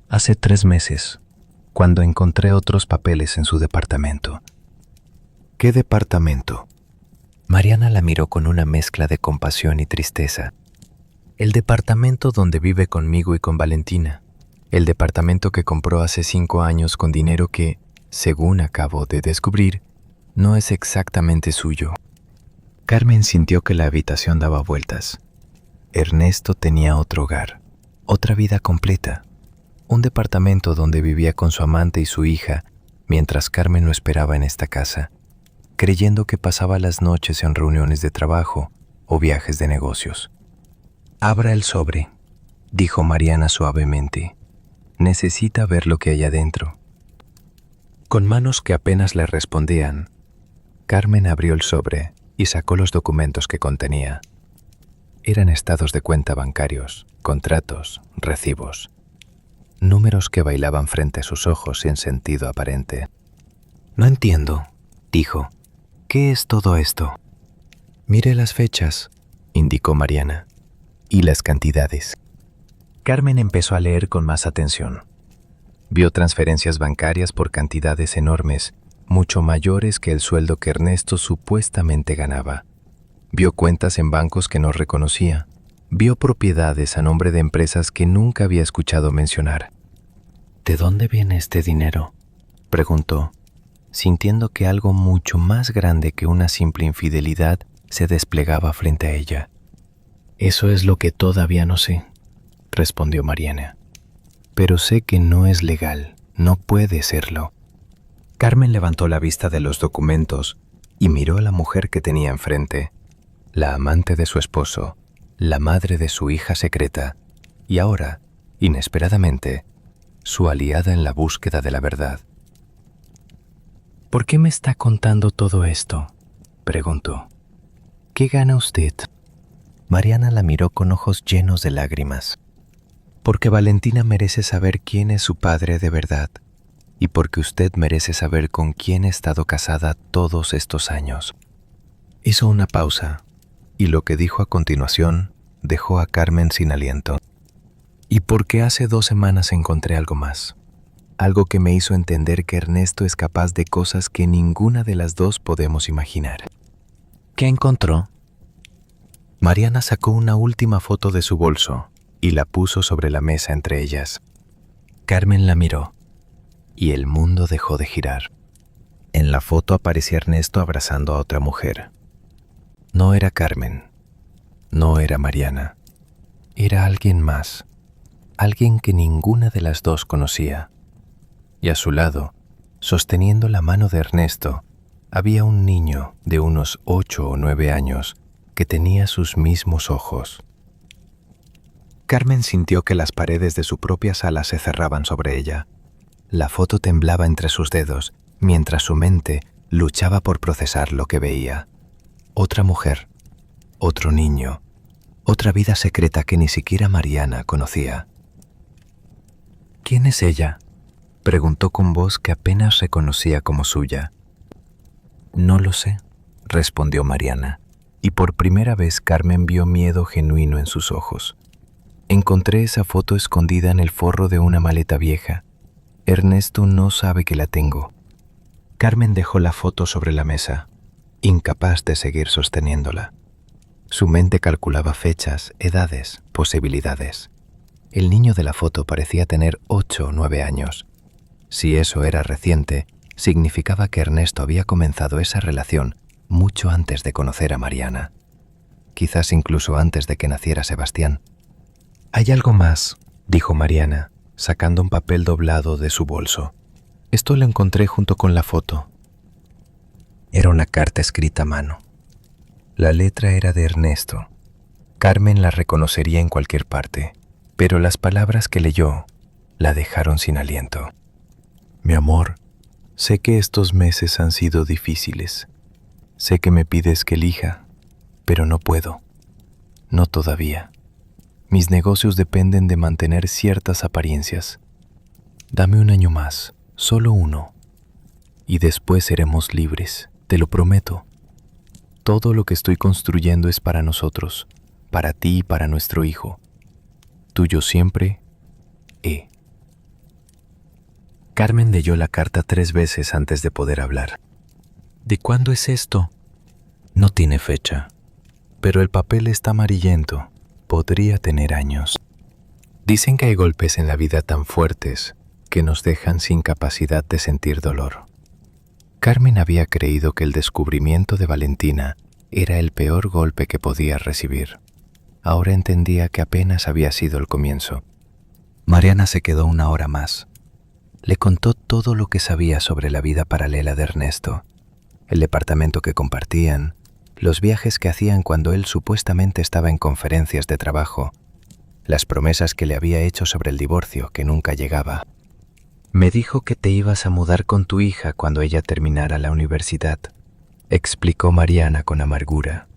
Hace 3 meses, cuando encontré otros papeles en su departamento. ¿Qué departamento? Mariana la miró con una mezcla de compasión y tristeza. El departamento donde vive conmigo y con Valentina. El departamento que compró hace 5 años con dinero que, según acabo de descubrir, no es exactamente suyo. Carmen sintió que la habitación daba vueltas. Ernesto tenía otro hogar, otra vida completa. Un departamento donde vivía con su amante y su hija, mientras Carmen lo esperaba en esta casa, creyendo que pasaba las noches en reuniones de trabajo o viajes de negocios. Abra el sobre, dijo Mariana suavemente. Necesita ver lo que hay adentro. Con manos que apenas le respondían, Carmen abrió el sobre y sacó los documentos que contenía. Eran estados de cuenta bancarios, contratos, recibos. Números que bailaban frente a sus ojos sin sentido aparente. No entiendo, dijo. ¿Qué es todo esto? Mire las fechas, indicó Mariana, y las cantidades. Carmen empezó a leer con más atención. Vio transferencias bancarias por cantidades enormes, mucho mayores que el sueldo que Ernesto supuestamente ganaba. Vio cuentas en bancos que no reconocía. Vio propiedades a nombre de empresas que nunca había escuchado mencionar. ¿De dónde viene este dinero?, preguntó, sintiendo que algo mucho más grande que una simple infidelidad se desplegaba frente a ella. Eso es lo que todavía no sé, respondió Mariana. Pero sé que no es legal, no puede serlo. Carmen levantó la vista de los documentos y miró a la mujer que tenía enfrente, la amante de su esposo, la madre de su hija secreta, y ahora, inesperadamente, su aliada en la búsqueda de la verdad. ¿Por qué me está contando todo esto?, preguntó. ¿Qué gana usted? Mariana la miró con ojos llenos de lágrimas. Porque Valentina merece saber quién es su padre de verdad, y porque usted merece saber con quién ha estado casada todos estos años. Hizo una pausa, y lo que dijo a continuación dejó a Carmen sin aliento. Y porque hace 2 semanas encontré algo más. Algo que me hizo entender que Ernesto es capaz de cosas que ninguna de las dos podemos imaginar. ¿Qué encontró? Mariana sacó una última foto de su bolso y la puso sobre la mesa entre ellas. Carmen la miró y el mundo dejó de girar. En la foto aparecía Ernesto abrazando a otra mujer. No era Carmen, no era Mariana, era alguien más, alguien que ninguna de las dos conocía. Y a su lado, sosteniendo la mano de Ernesto, había un niño de unos 8 o 9 años que tenía sus mismos ojos. Carmen sintió que las paredes de su propia sala se cerraban sobre ella. La foto temblaba entre sus dedos, mientras su mente luchaba por procesar lo que veía. Otra mujer, otro niño, otra vida secreta que ni siquiera Mariana conocía. ¿Quién es ella?, preguntó con voz que apenas reconocía como suya. No lo sé, respondió Mariana, y por primera vez Carmen vio miedo genuino en sus ojos. Encontré esa foto escondida en el forro de una maleta vieja. Ernesto no sabe que la tengo. Carmen dejó la foto sobre la mesa, incapaz de seguir sosteniéndola. Su mente calculaba fechas, edades, posibilidades. El niño de la foto parecía tener 8 o 9 años. Si eso era reciente, significaba que Ernesto había comenzado esa relación mucho antes de conocer a Mariana. Quizás incluso antes de que naciera Sebastián. «Hay algo más», dijo Mariana, sacando un papel doblado de su bolso. «Esto lo encontré junto con la foto». Era una carta escrita a mano. La letra era de Ernesto. Carmen la reconocería en cualquier parte, pero las palabras que leyó la dejaron sin aliento. «Mi amor, sé que estos meses han sido difíciles. Sé que me pides que elija, pero no puedo. No todavía. Mis negocios dependen de mantener ciertas apariencias. Dame un año más, solo uno, y después seremos libres, te lo prometo. Todo lo que estoy construyendo es para nosotros, para ti y para nuestro hijo. Tuyo siempre, E». Carmen leyó la carta 3 veces antes de poder hablar. «¿De cuándo es esto?» «No tiene fecha, pero el papel está amarillento. Podría tener años». Dicen que hay golpes en la vida tan fuertes que nos dejan sin capacidad de sentir dolor. Carmen había creído que el descubrimiento de Valentina era el peor golpe que podía recibir. Ahora entendía que apenas había sido el comienzo. Mariana se quedó 1 hora más. Le contó todo lo que sabía sobre la vida paralela de Ernesto, el departamento que compartían, los viajes que hacían cuando él supuestamente estaba en conferencias de trabajo, las promesas que le había hecho sobre el divorcio que nunca llegaba. «Me dijo que te ibas a mudar con tu hija cuando ella terminara la universidad», explicó Mariana con amargura,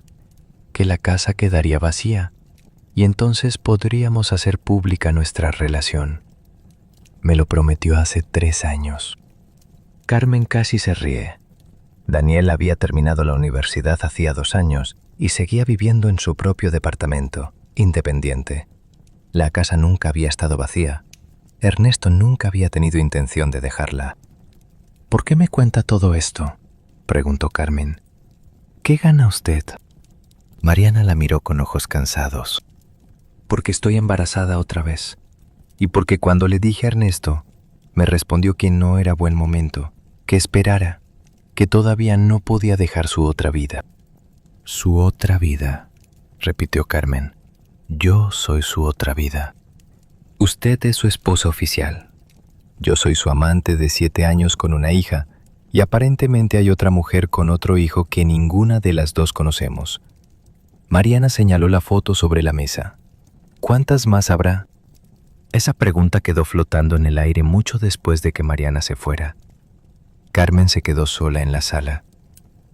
«que la casa quedaría vacía y entonces podríamos hacer pública nuestra relación. Me lo prometió hace 3 años». Carmen casi se ríe. Daniel había terminado la universidad hacía 2 años y seguía viviendo en su propio departamento, independiente. La casa nunca había estado vacía. Ernesto nunca había tenido intención de dejarla. «¿Por qué me cuenta todo esto?», preguntó Carmen. «¿Qué gana usted?». Mariana la miró con ojos cansados. «Porque estoy embarazada otra vez. Y porque cuando le dije a Ernesto, me respondió que no era buen momento, que esperara, que todavía no podía dejar su otra vida». «Su otra vida», repitió Carmen. «Yo soy su otra vida. Usted es su esposa oficial. Yo soy su amante de 7 años con una hija, y aparentemente hay otra mujer con otro hijo que ninguna de las dos conocemos». Mariana señaló la foto sobre la mesa. «¿Cuántas más habrá?». Esa pregunta quedó flotando en el aire mucho después de que Mariana se fuera. Carmen se quedó sola en la sala,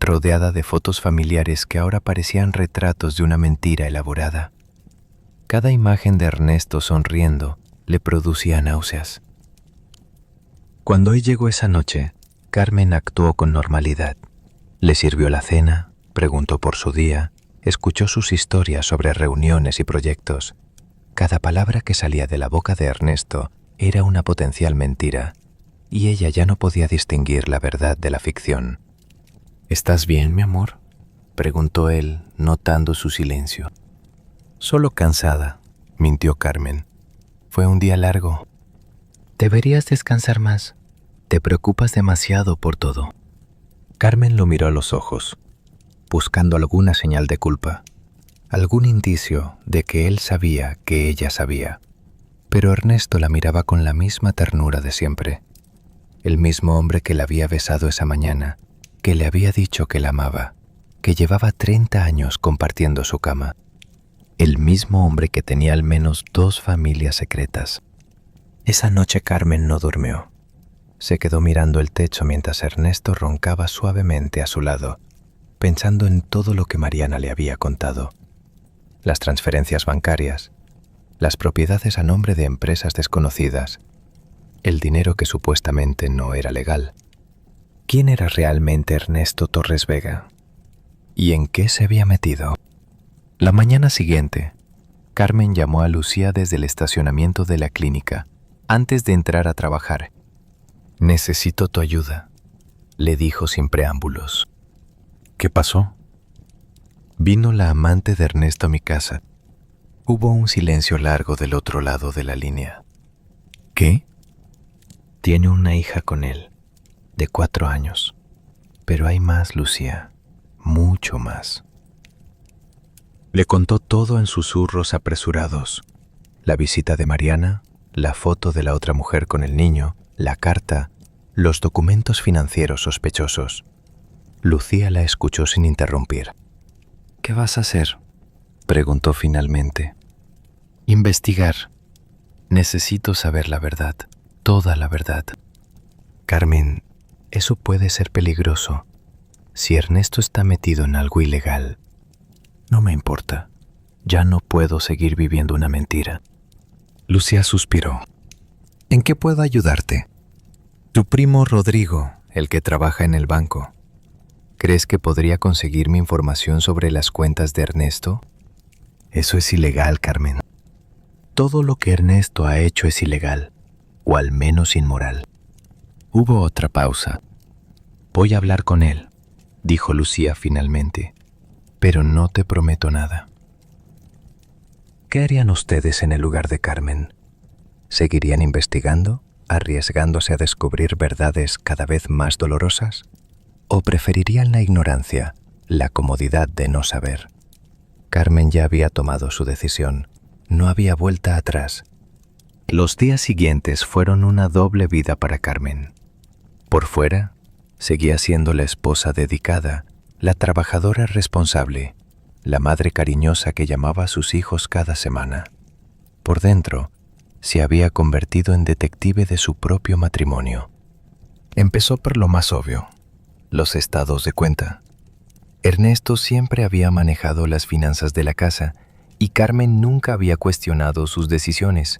rodeada de fotos familiares que ahora parecían retratos de una mentira elaborada. Cada imagen de Ernesto sonriendo le producía náuseas. Cuando hoy llegó esa noche, Carmen actuó con normalidad. Le sirvió la cena, preguntó por su día, escuchó sus historias sobre reuniones y proyectos. Cada palabra que salía de la boca de Ernesto era una potencial mentira, y ella ya no podía distinguir la verdad de la ficción. «¿Estás bien, mi amor?», preguntó él, notando su silencio. «Solo cansada», mintió Carmen. Fue un día largo. Deberías descansar más. Te preocupas demasiado por todo. Carmen lo miró a los ojos, buscando alguna señal de culpa, algún indicio de que él sabía que ella sabía. Pero Ernesto la miraba con la misma ternura de siempre. El mismo hombre que la había besado esa mañana, que le había dicho que la amaba, que llevaba 30 años compartiendo su cama. El mismo hombre que tenía al menos 2 familias secretas. Esa noche Carmen no durmió. Se quedó mirando el techo mientras Ernesto roncaba suavemente a su lado, pensando en todo lo que Mariana le había contado. Las transferencias bancarias, las propiedades a nombre de empresas desconocidas, el dinero que supuestamente no era legal. ¿Quién era realmente Ernesto Torres Vega? ¿Y en qué se había metido? La mañana siguiente, Carmen llamó a Lucía desde el estacionamiento de la clínica, antes de entrar a trabajar. «Necesito tu ayuda», le dijo sin preámbulos. «¿Qué pasó?» «Vino la amante de Ernesto a mi casa». Hubo un silencio largo del otro lado de la línea. «¿Qué?» «Tiene una hija con él, de 4 años. Pero hay más, Lucía, mucho más». Le contó todo en susurros apresurados. La visita de Mariana, la foto de la otra mujer con el niño, la carta, los documentos financieros sospechosos. Lucía la escuchó sin interrumpir. «¿Qué vas a hacer?», preguntó finalmente. «Investigar. Necesito saber la verdad, toda la verdad». «Carmen, eso puede ser peligroso. Si Ernesto está metido en algo ilegal, no me importa. Ya no puedo seguir viviendo una mentira». Lucía suspiró. «¿En qué puedo ayudarte?» «Tu primo Rodrigo, el que trabaja en el banco. ¿Crees que podría conseguirme información sobre las cuentas de Ernesto?» «Eso es ilegal, Carmen. Todo lo que Ernesto ha hecho es ilegal, o al menos inmoral». Hubo otra pausa. «Voy a hablar con él», dijo Lucía finalmente, «pero no te prometo nada». ¿Qué harían ustedes en el lugar de Carmen? ¿Seguirían investigando, arriesgándose a descubrir verdades cada vez más dolorosas? ¿O preferirían la ignorancia, la comodidad de no saber? Carmen ya había tomado su decisión. No había vuelta atrás. Los días siguientes fueron una doble vida para Carmen. Por fuera, seguía siendo la esposa dedicada, la trabajadora responsable, la madre cariñosa que llamaba a sus hijos cada semana. Por dentro, se había convertido en detective de su propio matrimonio. Empezó por lo más obvio, los estados de cuenta. Ernesto siempre había manejado las finanzas de la casa y Carmen nunca había cuestionado sus decisiones.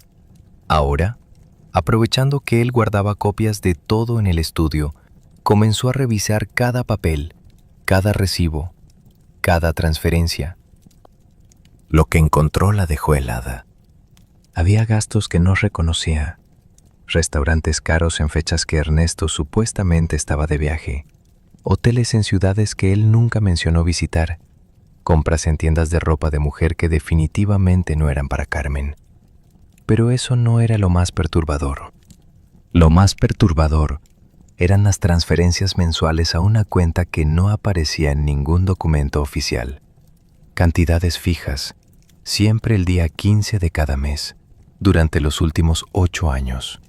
Ahora, aprovechando que él guardaba copias de todo en el estudio, comenzó a revisar cada papel, cada recibo, cada transferencia. Lo que encontró la dejó helada. Había gastos que no reconocía, restaurantes caros en fechas que Ernesto supuestamente estaba de viaje, hoteles en ciudades que él nunca mencionó visitar, compras en tiendas de ropa de mujer que definitivamente no eran para Carmen. Pero eso no era lo más perturbador. Lo más perturbador eran las transferencias mensuales a una cuenta que no aparecía en ningún documento oficial. Cantidades fijas, siempre el día 15 de cada mes, durante los últimos 8 años.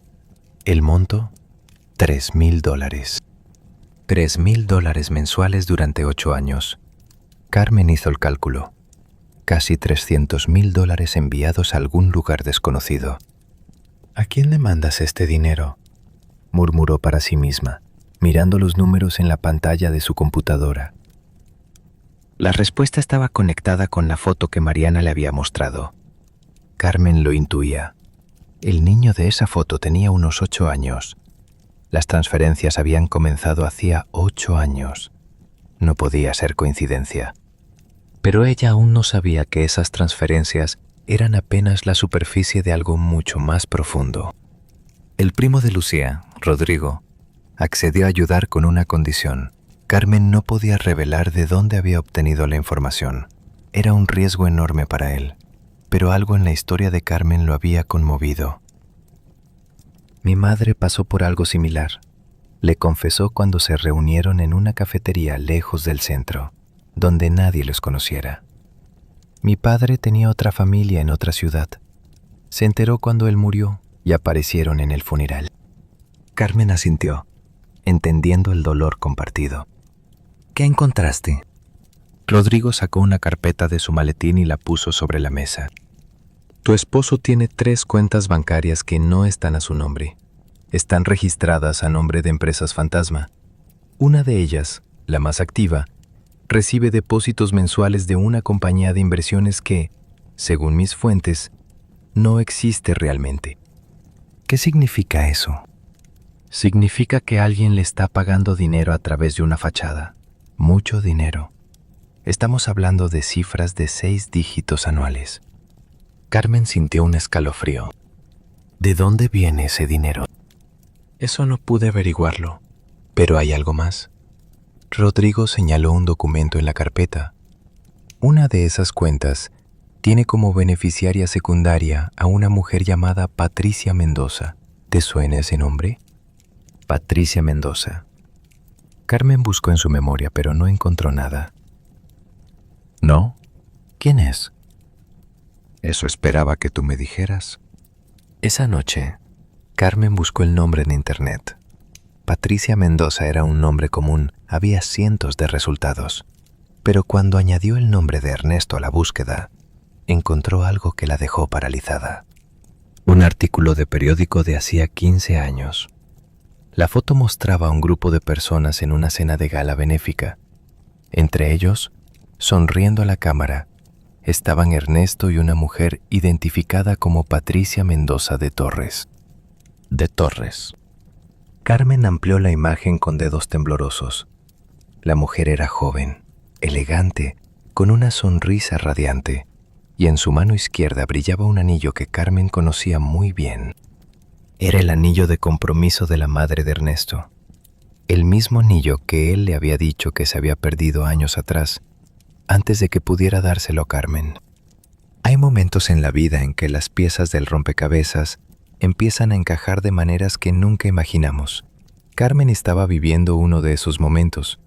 El monto, $3,000. $3,000 mensuales durante 8 años. Carmen hizo el cálculo. Casi $300,000 enviados a algún lugar desconocido. ¿A quién le mandas este dinero?, murmuró para sí misma, mirando los números en la pantalla de su computadora. La respuesta estaba conectada con la foto que Mariana le había mostrado. Carmen lo intuía. El niño de esa foto tenía unos 8 años. Las transferencias habían comenzado hacía 8 años. No podía ser coincidencia. Pero ella aún no sabía que esas transferencias eran apenas la superficie de algo mucho más profundo. El primo de Lucía, Rodrigo, accedió a ayudar con una condición. Carmen no podía revelar de dónde había obtenido la información. Era un riesgo enorme para él. pero algo en la historia de Carmen lo había conmovido. Mi madre pasó por algo similar. Le confesó cuando se reunieron en una cafetería lejos del centro, donde nadie los conociera. Mi padre tenía otra familia en otra ciudad. Se enteró cuando él murió y aparecieron en el funeral. Carmen asintió, entendiendo el dolor compartido. ¿Qué encontraste? Rodrigo sacó una carpeta de su maletín y la puso sobre la mesa. Tu esposo tiene 3 cuentas bancarias que no están a su nombre. Están registradas a nombre de empresas fantasma. Una de ellas, la más activa, recibe depósitos mensuales de una compañía de inversiones que, según mis fuentes, no existe realmente. ¿Qué significa eso? Significa que alguien le está pagando dinero a través de una fachada. Mucho dinero. Estamos hablando de cifras de 6 dígitos anuales. Carmen sintió un escalofrío. ¿De dónde viene ese dinero? Eso no pude averiguarlo, pero hay algo más. Rodrigo señaló un documento en la carpeta. Una de esas cuentas tiene como beneficiaria secundaria a una mujer llamada Patricia Mendoza. ¿Te suena ese nombre? Patricia Mendoza. Carmen buscó en su memoria, pero no encontró nada. ¿No? ¿Quién es? Eso esperaba que tú me dijeras. Esa noche, Carmen buscó el nombre en internet. Patricia Mendoza era un nombre común, había cientos de resultados. Pero cuando añadió el nombre de Ernesto a la búsqueda, encontró algo que la dejó paralizada. Un artículo de periódico de hacía 15 años. La foto mostraba a un grupo de personas en una cena de gala benéfica. Entre ellos, sonriendo a la cámara, estaban Ernesto y una mujer identificada como Patricia Mendoza de Torres. De Torres. Carmen amplió la imagen con dedos temblorosos. La mujer era joven, elegante, con una sonrisa radiante, y en su mano izquierda brillaba un anillo que Carmen conocía muy bien. Era el anillo de compromiso de la madre de Ernesto, el mismo anillo que él le había dicho que se había perdido años atrás, antes de que pudiera dárselo a Carmen. Hay momentos en la vida en que las piezas del rompecabezas empiezan a encajar de maneras que nunca imaginamos. Carmen estaba viviendo uno de esos momentos,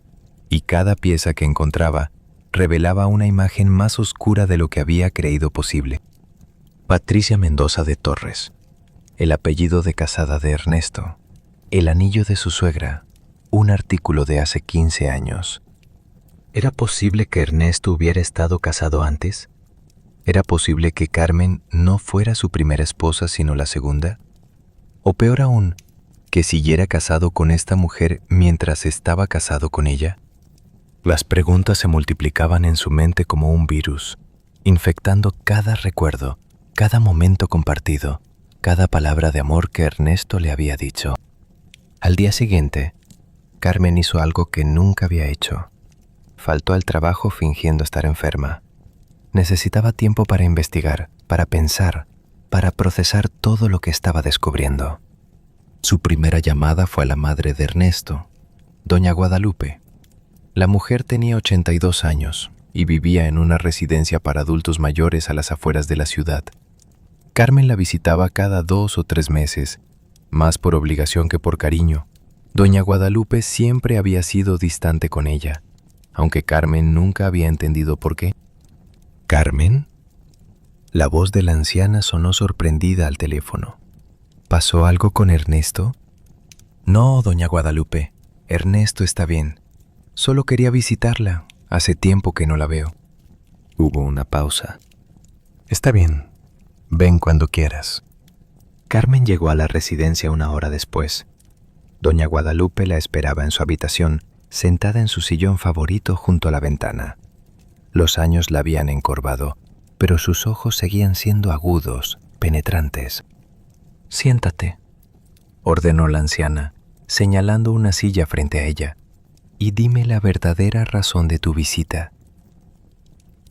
y cada pieza que encontraba revelaba una imagen más oscura de lo que había creído posible. Patricia Mendoza de Torres, el apellido de casada de Ernesto, el anillo de su suegra, un artículo de hace 15 años. ¿Era posible que Ernesto hubiera estado casado antes? ¿Era posible que Carmen no fuera su primera esposa sino la segunda? O peor aún, que siguiera casado con esta mujer mientras estaba casado con ella. Las preguntas se multiplicaban en su mente como un virus, infectando cada recuerdo, cada momento compartido, cada palabra de amor que Ernesto le había dicho. Al día siguiente, Carmen hizo algo que nunca había hecho. Faltó al trabajo fingiendo estar enferma. Necesitaba tiempo para investigar, para pensar, para procesar todo lo que estaba descubriendo. Su primera llamada fue a la madre de Ernesto, doña Guadalupe. La mujer tenía 82 años y vivía en una residencia para adultos mayores a las afueras de la ciudad. Carmen la visitaba cada 2 o 3 meses, más por obligación que por cariño. Doña Guadalupe siempre había sido distante con ella, aunque Carmen nunca había entendido por qué. ¿Carmen? La voz de la anciana sonó sorprendida al teléfono. ¿Pasó algo con Ernesto? No, doña Guadalupe. Ernesto está bien. Solo quería visitarla. Hace tiempo que no la veo. Hubo una pausa. Está bien. Ven cuando quieras. Carmen llegó a la residencia 1 hora después. Doña Guadalupe la esperaba en su habitación, sentada en su sillón favorito junto a la ventana. Los años la habían encorvado, pero sus ojos seguían siendo agudos, penetrantes. «Siéntate», ordenó la anciana, señalando una silla frente a ella, «y dime la verdadera razón de tu visita».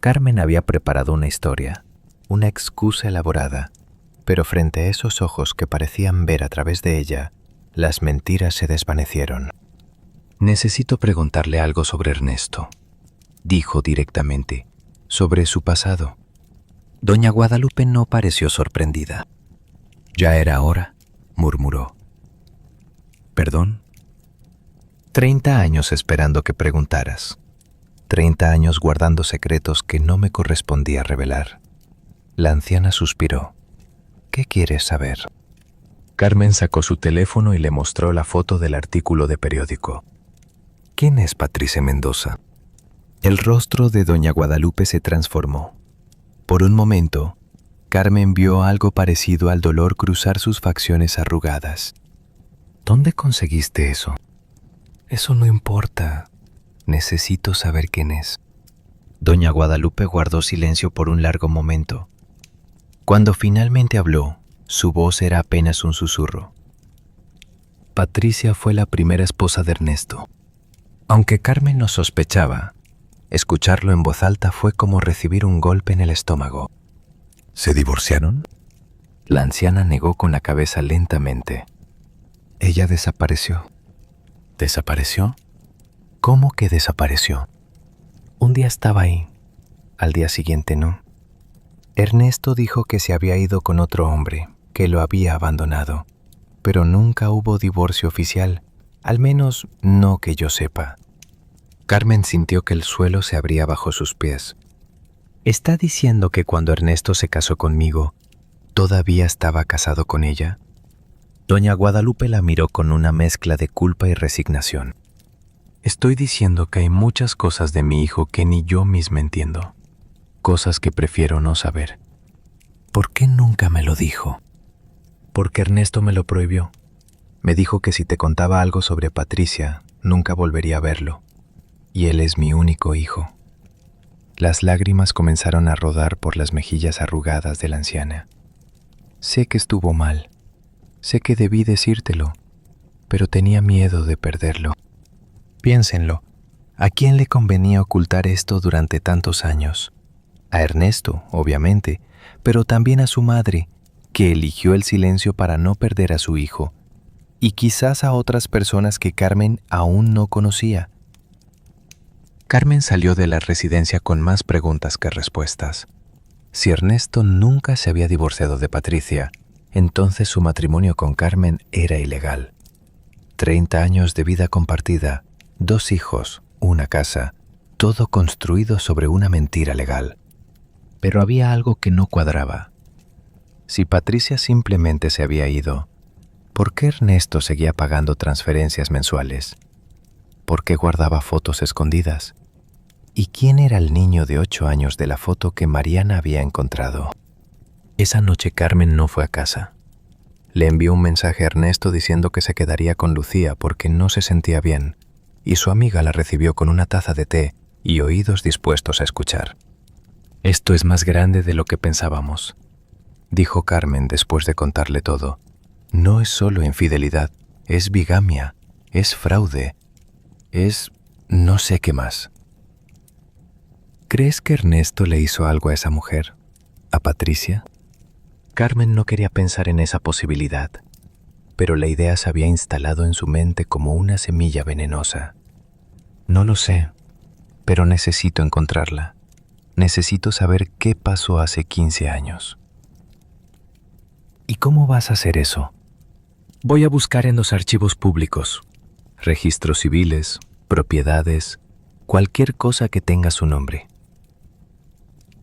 Carmen había preparado una historia, una excusa elaborada, pero frente a esos ojos que parecían ver a través de ella, las mentiras se desvanecieron. «Necesito preguntarle algo sobre Ernesto», dijo directamente, «sobre su pasado». Doña Guadalupe no pareció sorprendida. «Ya era hora», murmuró. «¿Perdón?» 30 años esperando que preguntaras. 30 años guardando secretos que no me correspondía revelar. La anciana suspiró. «¿Qué quieres saber?» Carmen sacó su teléfono y le mostró la foto del artículo de periódico. «¿Quién es Patricia Mendoza?» El rostro de doña Guadalupe se transformó. Por un momento, Carmen vio algo parecido al dolor cruzar sus facciones arrugadas. «¿Dónde conseguiste eso?» «Eso no importa. Necesito saber quién es». Doña Guadalupe guardó silencio por un largo momento. Cuando finalmente habló, su voz era apenas un susurro. Patricia fue la primera esposa de Ernesto. Aunque Carmen no sospechaba, escucharlo en voz alta fue como recibir un golpe en el estómago. ¿Se divorciaron? La anciana negó con la cabeza lentamente. Ella desapareció. ¿Desapareció? ¿Cómo que desapareció? Un día estaba ahí, al día siguiente no. Ernesto dijo que se había ido con otro hombre, que lo había abandonado, pero nunca hubo divorcio oficial, al menos no que yo sepa. Carmen sintió que el suelo se abría bajo sus pies. ¿Está diciendo que cuando Ernesto se casó conmigo, todavía estaba casado con ella? Doña Guadalupe la miró con una mezcla de culpa y resignación. Estoy diciendo que hay muchas cosas de mi hijo que ni yo misma entiendo. Cosas que prefiero no saber. ¿Por qué nunca me lo dijo? Porque Ernesto me lo prohibió. Me dijo que si te contaba algo sobre Patricia, nunca volvería a verlo. Y él es mi único hijo. Las lágrimas comenzaron a rodar por las mejillas arrugadas de la anciana. Sé que estuvo mal. Sé que debí decírtelo, pero tenía miedo de perderlo. Piénsenlo. ¿A quién le convenía ocultar esto durante tantos años? A Ernesto, obviamente, pero también a su madre, que eligió el silencio para no perder a su hijo, y quizás a otras personas que Carmen aún no conocía. Carmen salió de la residencia con más preguntas que respuestas. Si Ernesto nunca se había divorciado de Patricia, entonces su matrimonio con Carmen era ilegal. 30 años de vida compartida, 2 hijos, una casa, todo construido sobre una mentira legal. Pero había algo que no cuadraba. Si Patricia simplemente se había ido, ¿por qué Ernesto seguía pagando transferencias mensuales? ¿Por qué guardaba fotos escondidas? ¿Y quién era el niño de 8 años de la foto que Mariana había encontrado? Esa noche Carmen no fue a casa. Le envió un mensaje a Ernesto diciendo que se quedaría con Lucía porque no se sentía bien, y su amiga la recibió con una taza de té y oídos dispuestos a escuchar. «Esto es más grande de lo que pensábamos», dijo Carmen después de contarle todo. «No es solo infidelidad, es bigamia, es fraude, es no sé qué más». ¿Crees que Ernesto le hizo algo a esa mujer? ¿A Patricia? Carmen no quería pensar en esa posibilidad, pero la idea se había instalado en su mente como una semilla venenosa. No lo sé, pero necesito encontrarla. Necesito saber qué pasó hace 15 años. ¿Y cómo vas a hacer eso? Voy a buscar en los archivos públicos, registros civiles, propiedades, cualquier cosa que tenga su nombre.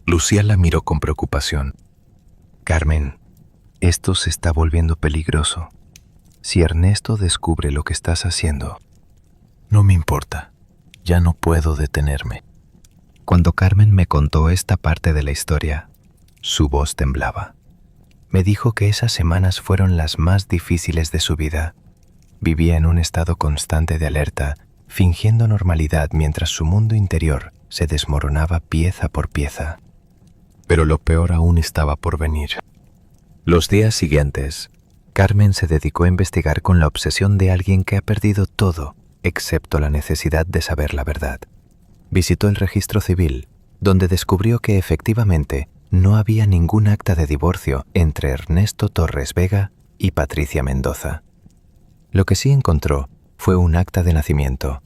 Lucía la miró con preocupación. Carmen, esto se está volviendo peligroso. Si Ernesto descubre lo que estás haciendo, no me importa. Ya no puedo detenerme. Cuando Carmen me contó esta parte de la historia, su voz temblaba. Me dijo que esas semanas fueron las más difíciles de su vida. Vivía en un estado constante de alerta, fingiendo normalidad mientras su mundo interior se desmoronaba pieza por pieza. Pero lo peor aún estaba por venir. Los días siguientes, Carmen se dedicó a investigar con la obsesión de alguien que ha perdido todo, excepto la necesidad de saber la verdad. Visitó el registro civil, donde descubrió que efectivamente no había ningún acta de divorcio entre Ernesto Torres Vega y Patricia Mendoza. Lo que sí encontró fue un acta de nacimiento.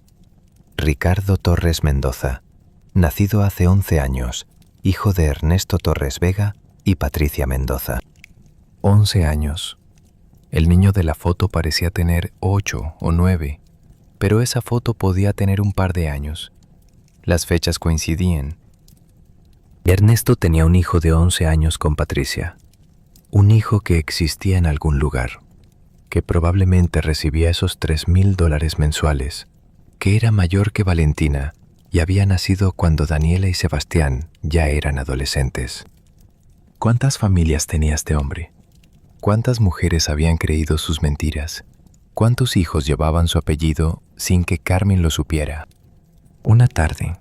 Ricardo Torres Mendoza, nacido hace 11 años, hijo de Ernesto Torres Vega y Patricia Mendoza. 11 años. El niño de la foto parecía tener 8 o 9, pero esa foto podía tener un par de años. Las fechas coincidían. Ernesto tenía un hijo de 11 años con Patricia. Un hijo que existía en algún lugar, que probablemente recibía esos $3,000 mensuales, que era mayor que Valentina y había nacido cuando Daniela y Sebastián ya eran adolescentes. ¿Cuántas familias tenía este hombre? ¿Cuántas mujeres habían creído sus mentiras? ¿Cuántos hijos llevaban su apellido sin que Carmen lo supiera? Una tarde,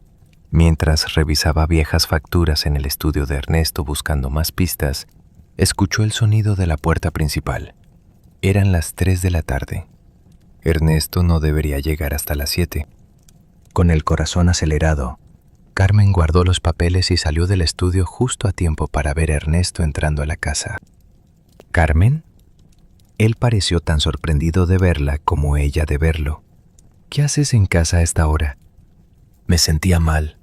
mientras revisaba viejas facturas en el estudio de Ernesto buscando más pistas, escuchó el sonido de la puerta principal. Eran las 3 de la tarde. Ernesto no debería llegar hasta las 7. Con el corazón acelerado, Carmen guardó los papeles y salió del estudio justo a tiempo para ver a Ernesto entrando a la casa. ¿Carmen? Él pareció tan sorprendido de verla como ella de verlo. ¿Qué haces en casa a esta hora? Me sentía mal.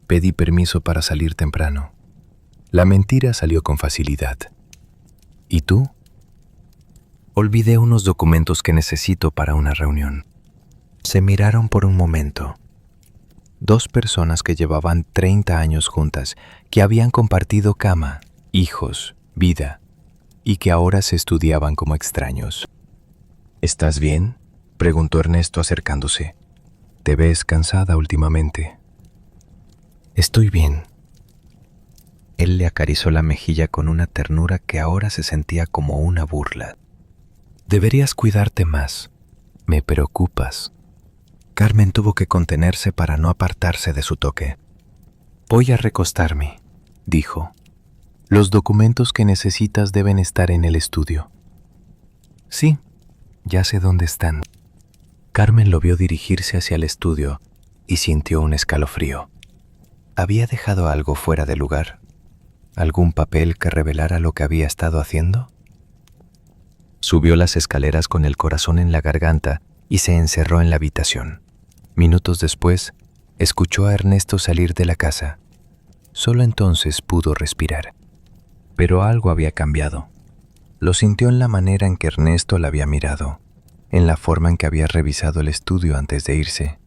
Pedí permiso para salir temprano. La mentira salió con facilidad. ¿Y tú? Olvidé unos documentos que necesito para una reunión. Se miraron por un momento. 2 personas que llevaban 30 años juntas, que habían compartido cama, hijos, vida, y que ahora se estudiaban como extraños. ¿Estás bien?, preguntó Ernesto acercándose. Te ves cansada últimamente. Estoy bien. Él le acarició la mejilla con una ternura que ahora se sentía como una burla. Deberías cuidarte más. Me preocupas. Carmen tuvo que contenerse para no apartarse de su toque. Voy a recostarme, dijo. Los documentos que necesitas deben estar en el estudio. Sí, ya sé dónde están. Carmen lo vio dirigirse hacia el estudio y sintió un escalofrío. ¿Había dejado algo fuera de lugar? ¿Algún papel que revelara lo que había estado haciendo? Subió las escaleras con el corazón en la garganta y se encerró en la habitación. Minutos después, escuchó a Ernesto salir de la casa. Solo entonces pudo respirar. Pero algo había cambiado. Lo sintió en la manera en que Ernesto la había mirado, en la forma en que había revisado el estudio antes de irse.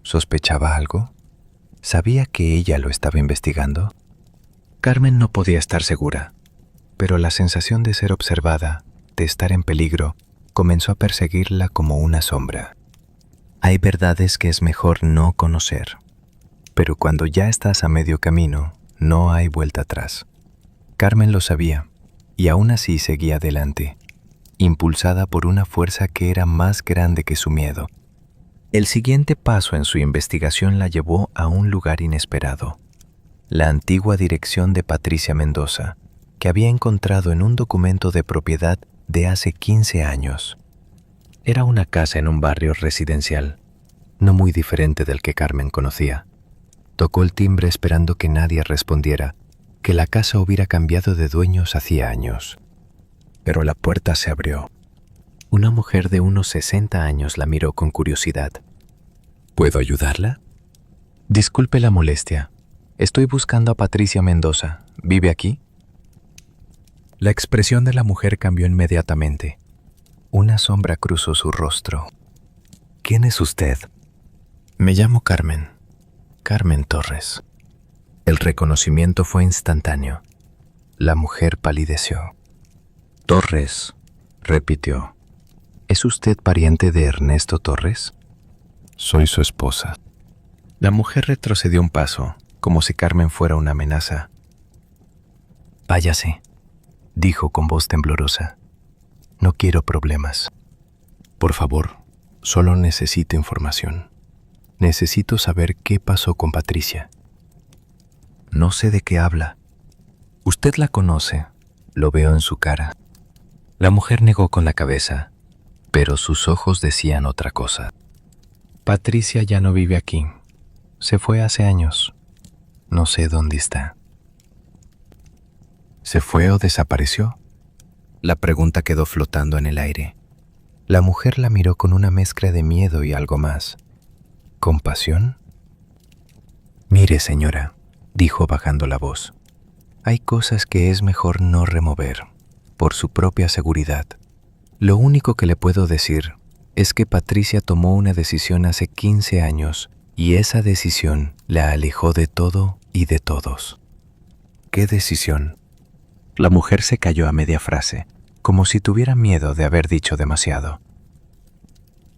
¿Sospechaba algo? ¿Sabía que ella lo estaba investigando? Carmen no podía estar segura, pero la sensación de ser observada, de estar en peligro, comenzó a perseguirla como una sombra. Hay verdades que es mejor no conocer, pero cuando ya estás a medio camino, no hay vuelta atrás. Carmen lo sabía, y aún así seguía adelante, impulsada por una fuerza que era más grande que su miedo. El siguiente paso en su investigación la llevó a un lugar inesperado, la antigua dirección de Patricia Mendoza, que había encontrado en un documento de propiedad de hace 15 años. Era una casa en un barrio residencial, no muy diferente del que Carmen conocía. Tocó el timbre esperando que nadie respondiera, que la casa hubiera cambiado de dueños hacía años. Pero la puerta se abrió. Una mujer de unos 60 años la miró con curiosidad. ¿Puedo ayudarla? Disculpe la molestia. Estoy buscando a Patricia Mendoza. ¿Vive aquí? La expresión de la mujer cambió inmediatamente. Una sombra cruzó su rostro. ¿Quién es usted? Me llamo Carmen. Carmen Torres. El reconocimiento fue instantáneo. La mujer palideció. Torres, repitió. ¿Es usted pariente de Ernesto Torres? Soy su esposa. La mujer retrocedió un paso, como si Carmen fuera una amenaza. Váyase, dijo con voz temblorosa. No quiero problemas. Por favor, solo necesito información. Necesito saber qué pasó con Patricia. No sé de qué habla. Usted la conoce, lo veo en su cara. La mujer negó con la cabeza, pero sus ojos decían otra cosa. Patricia ya no vive aquí. Se fue hace años. No sé dónde está. ¿Se fue o desapareció? La pregunta quedó flotando en el aire. La mujer la miró con una mezcla de miedo y algo más. ¿Compasión? Mire, señora, dijo bajando la voz. Hay cosas que es mejor no remover, por su propia seguridad. Lo único que le puedo decir es que Patricia tomó una decisión hace 15 años y esa decisión la alejó de todo y de todos. ¿Qué decisión? La mujer se calló a media frase, como si tuviera miedo de haber dicho demasiado.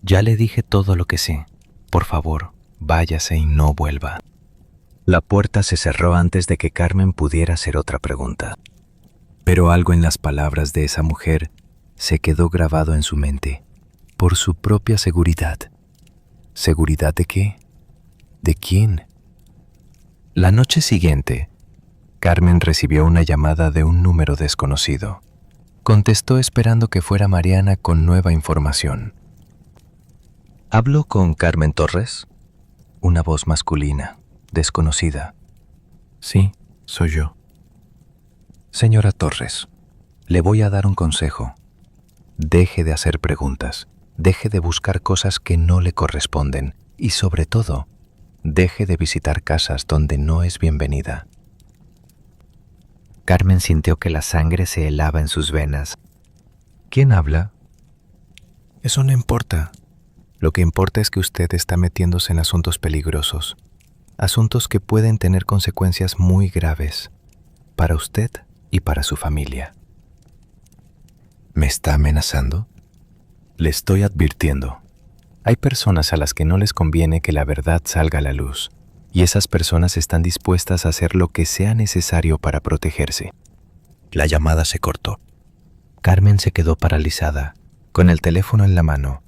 Ya le dije todo lo que sé. Por favor, váyase y no vuelva. La puerta se cerró antes de que Carmen pudiera hacer otra pregunta. Pero algo en las palabras de esa mujer se quedó grabado en su mente, por su propia seguridad. ¿Seguridad de qué? ¿De quién? La noche siguiente, Carmen recibió una llamada de un número desconocido. Contestó esperando que fuera Mariana con nueva información. ¿Hablo con Carmen Torres? Una voz masculina, desconocida. Sí, soy yo. Señora Torres, le voy a dar un consejo. Deje de hacer preguntas, deje de buscar cosas que no le corresponden y, sobre todo, deje de visitar casas donde no es bienvenida. Carmen sintió que la sangre se helaba en sus venas. ¿Quién habla? Eso no importa. Lo que importa es que usted está metiéndose en asuntos peligrosos, asuntos que pueden tener consecuencias muy graves para usted y para su familia. ¿Me está amenazando? Le estoy advirtiendo. Hay personas a las que no les conviene que la verdad salga a la luz, y esas personas están dispuestas a hacer lo que sea necesario para protegerse. La llamada se cortó. Carmen se quedó paralizada, con el teléfono en la mano,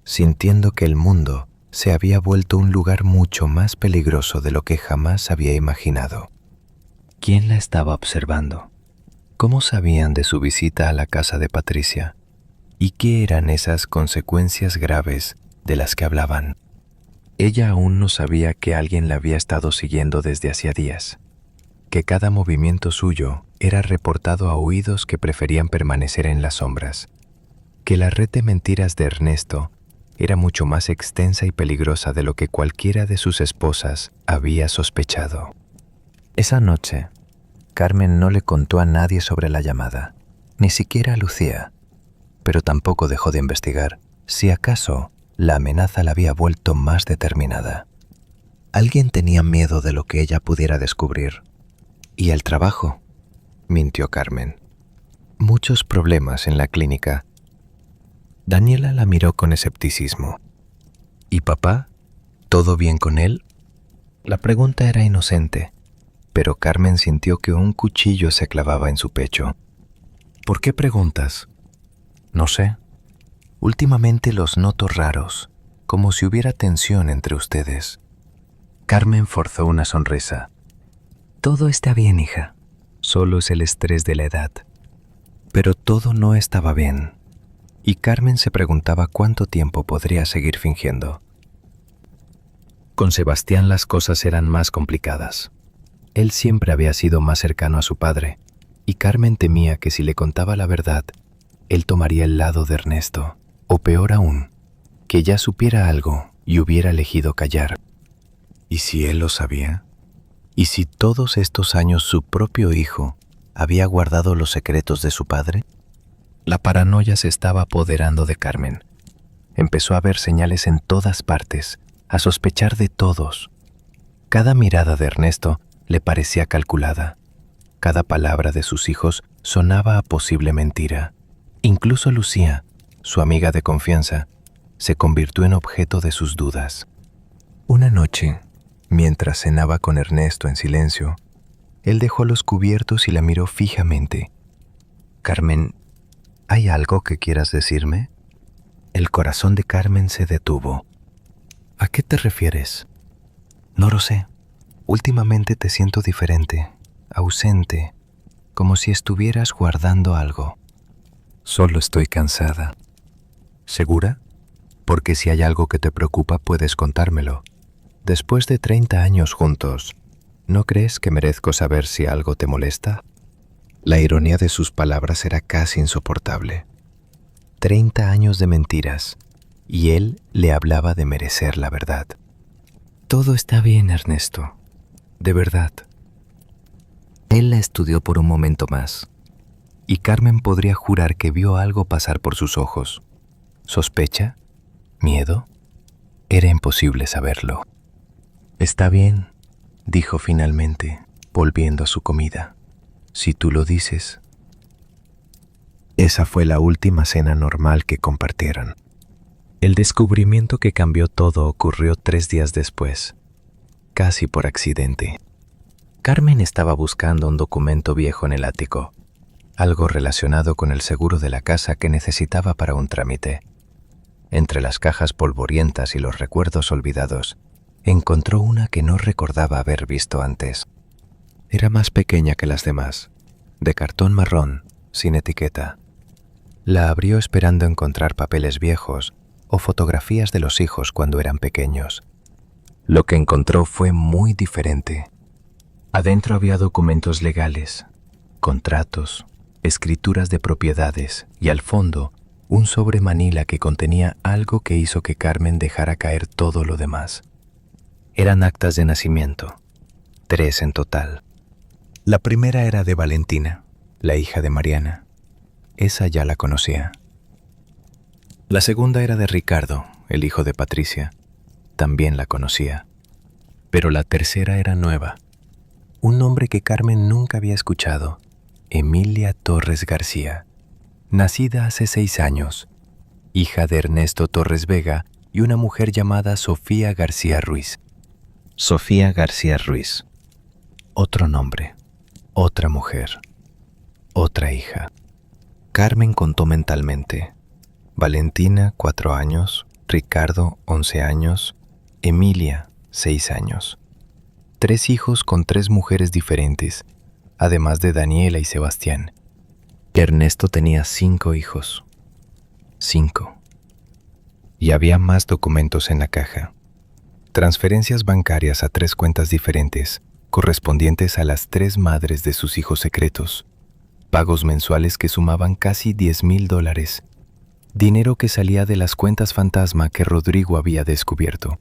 sintiendo que el mundo se había vuelto un lugar mucho más peligroso de lo que jamás había imaginado. ¿Quién la estaba observando? ¿Cómo sabían de su visita a la casa de Patricia? ¿Y qué eran esas consecuencias graves de las que hablaban? Ella aún no sabía que alguien la había estado siguiendo desde hacía días, que cada movimiento suyo era reportado a oídos que preferían permanecer en las sombras, que la red de mentiras de Ernesto era mucho más extensa y peligrosa de lo que cualquiera de sus esposas había sospechado. Esa noche, Carmen no le contó a nadie sobre la llamada, ni siquiera a Lucía, pero tampoco dejó de investigar si acaso la amenaza la había vuelto más determinada. Alguien tenía miedo de lo que ella pudiera descubrir. ¿Y el trabajo? Mintió Carmen. Muchos problemas en la clínica. Daniela la miró con escepticismo. ¿Y papá? ¿Todo bien con él? La pregunta era inocente, pero Carmen sintió que un cuchillo se clavaba en su pecho. ¿Por qué preguntas? No sé. Últimamente los noto raros, como si hubiera tensión entre ustedes. Carmen forzó una sonrisa. Todo está bien, hija. Solo es el estrés de la edad. Pero todo no estaba bien. Y Carmen se preguntaba cuánto tiempo podría seguir fingiendo. Con Sebastián las cosas eran más complicadas. Él siempre había sido más cercano a su padre, y Carmen temía que si le contaba la verdad, él tomaría el lado de Ernesto, o peor aún, que ya supiera algo y hubiera elegido callar. ¿Y si él lo sabía? ¿Y si todos estos años su propio hijo había guardado los secretos de su padre? La paranoia se estaba apoderando de Carmen. Empezó a ver señales en todas partes, a sospechar de todos. Cada mirada de Ernesto le parecía calculada. Cada palabra de sus hijos sonaba a posible mentira. Incluso Lucía, su amiga de confianza, se convirtió en objeto de sus dudas. Una noche, mientras cenaba con Ernesto en silencio, él dejó los cubiertos y la miró fijamente. Carmen, ¿hay algo que quieras decirme? El corazón de Carmen se detuvo. ¿A qué te refieres? No lo sé. Últimamente te siento diferente, ausente, como si estuvieras guardando algo. Solo estoy cansada. ¿Segura? Porque si hay algo que te preocupa, puedes contármelo. Después de 30 años juntos, ¿no crees que merezco saber si algo te molesta? La ironía de sus palabras era casi insoportable. 30 años de mentiras, y él le hablaba de merecer la verdad. Todo está bien, Ernesto. De verdad. Él la estudió por un momento más, y Carmen podría jurar que vio algo pasar por sus ojos. ¿Sospecha? ¿Miedo? Era imposible saberlo. Está bien, dijo finalmente, volviendo a su comida. Si tú lo dices. Esa fue la última cena normal que compartieron. El descubrimiento que cambió todo ocurrió 3 días después, casi por accidente. Carmen estaba buscando un documento viejo en el ático, algo relacionado con el seguro de la casa que necesitaba para un trámite. Entre las cajas polvorientas y los recuerdos olvidados, encontró una que no recordaba haber visto antes. Era más pequeña que las demás, de cartón marrón, sin etiqueta. La abrió esperando encontrar papeles viejos o fotografías de los hijos cuando eran pequeños. Lo que encontró fue muy diferente. Adentro había documentos legales, contratos, escrituras de propiedades y al fondo un sobre manila que contenía algo que hizo que Carmen dejara caer todo lo demás. Eran actas de nacimiento, 3 en total. La primera era de Valentina, la hija de Mariana. Esa ya la conocía. La segunda era de Ricardo, el hijo de Patricia. También la conocía. Pero la tercera era nueva. Un nombre que Carmen nunca había escuchado. Emilia Torres García, nacida hace 6 años, hija de Ernesto Torres Vega y una mujer llamada Sofía García Ruiz. Sofía García Ruiz. Otro nombre, otra mujer, otra hija. Carmen contó mentalmente. Valentina, 4 años, Ricardo, 11 años, Emilia, 6 años. 3 hijos con 3 mujeres diferentes, además de Daniela y Sebastián. Ernesto tenía 5 hijos. 5. Y había más documentos en la caja. Transferencias bancarias a 3 cuentas diferentes, correspondientes a las 3 madres de sus hijos secretos. Pagos mensuales que sumaban casi $10,000. Dinero que salía de las cuentas fantasma que Rodrigo había descubierto.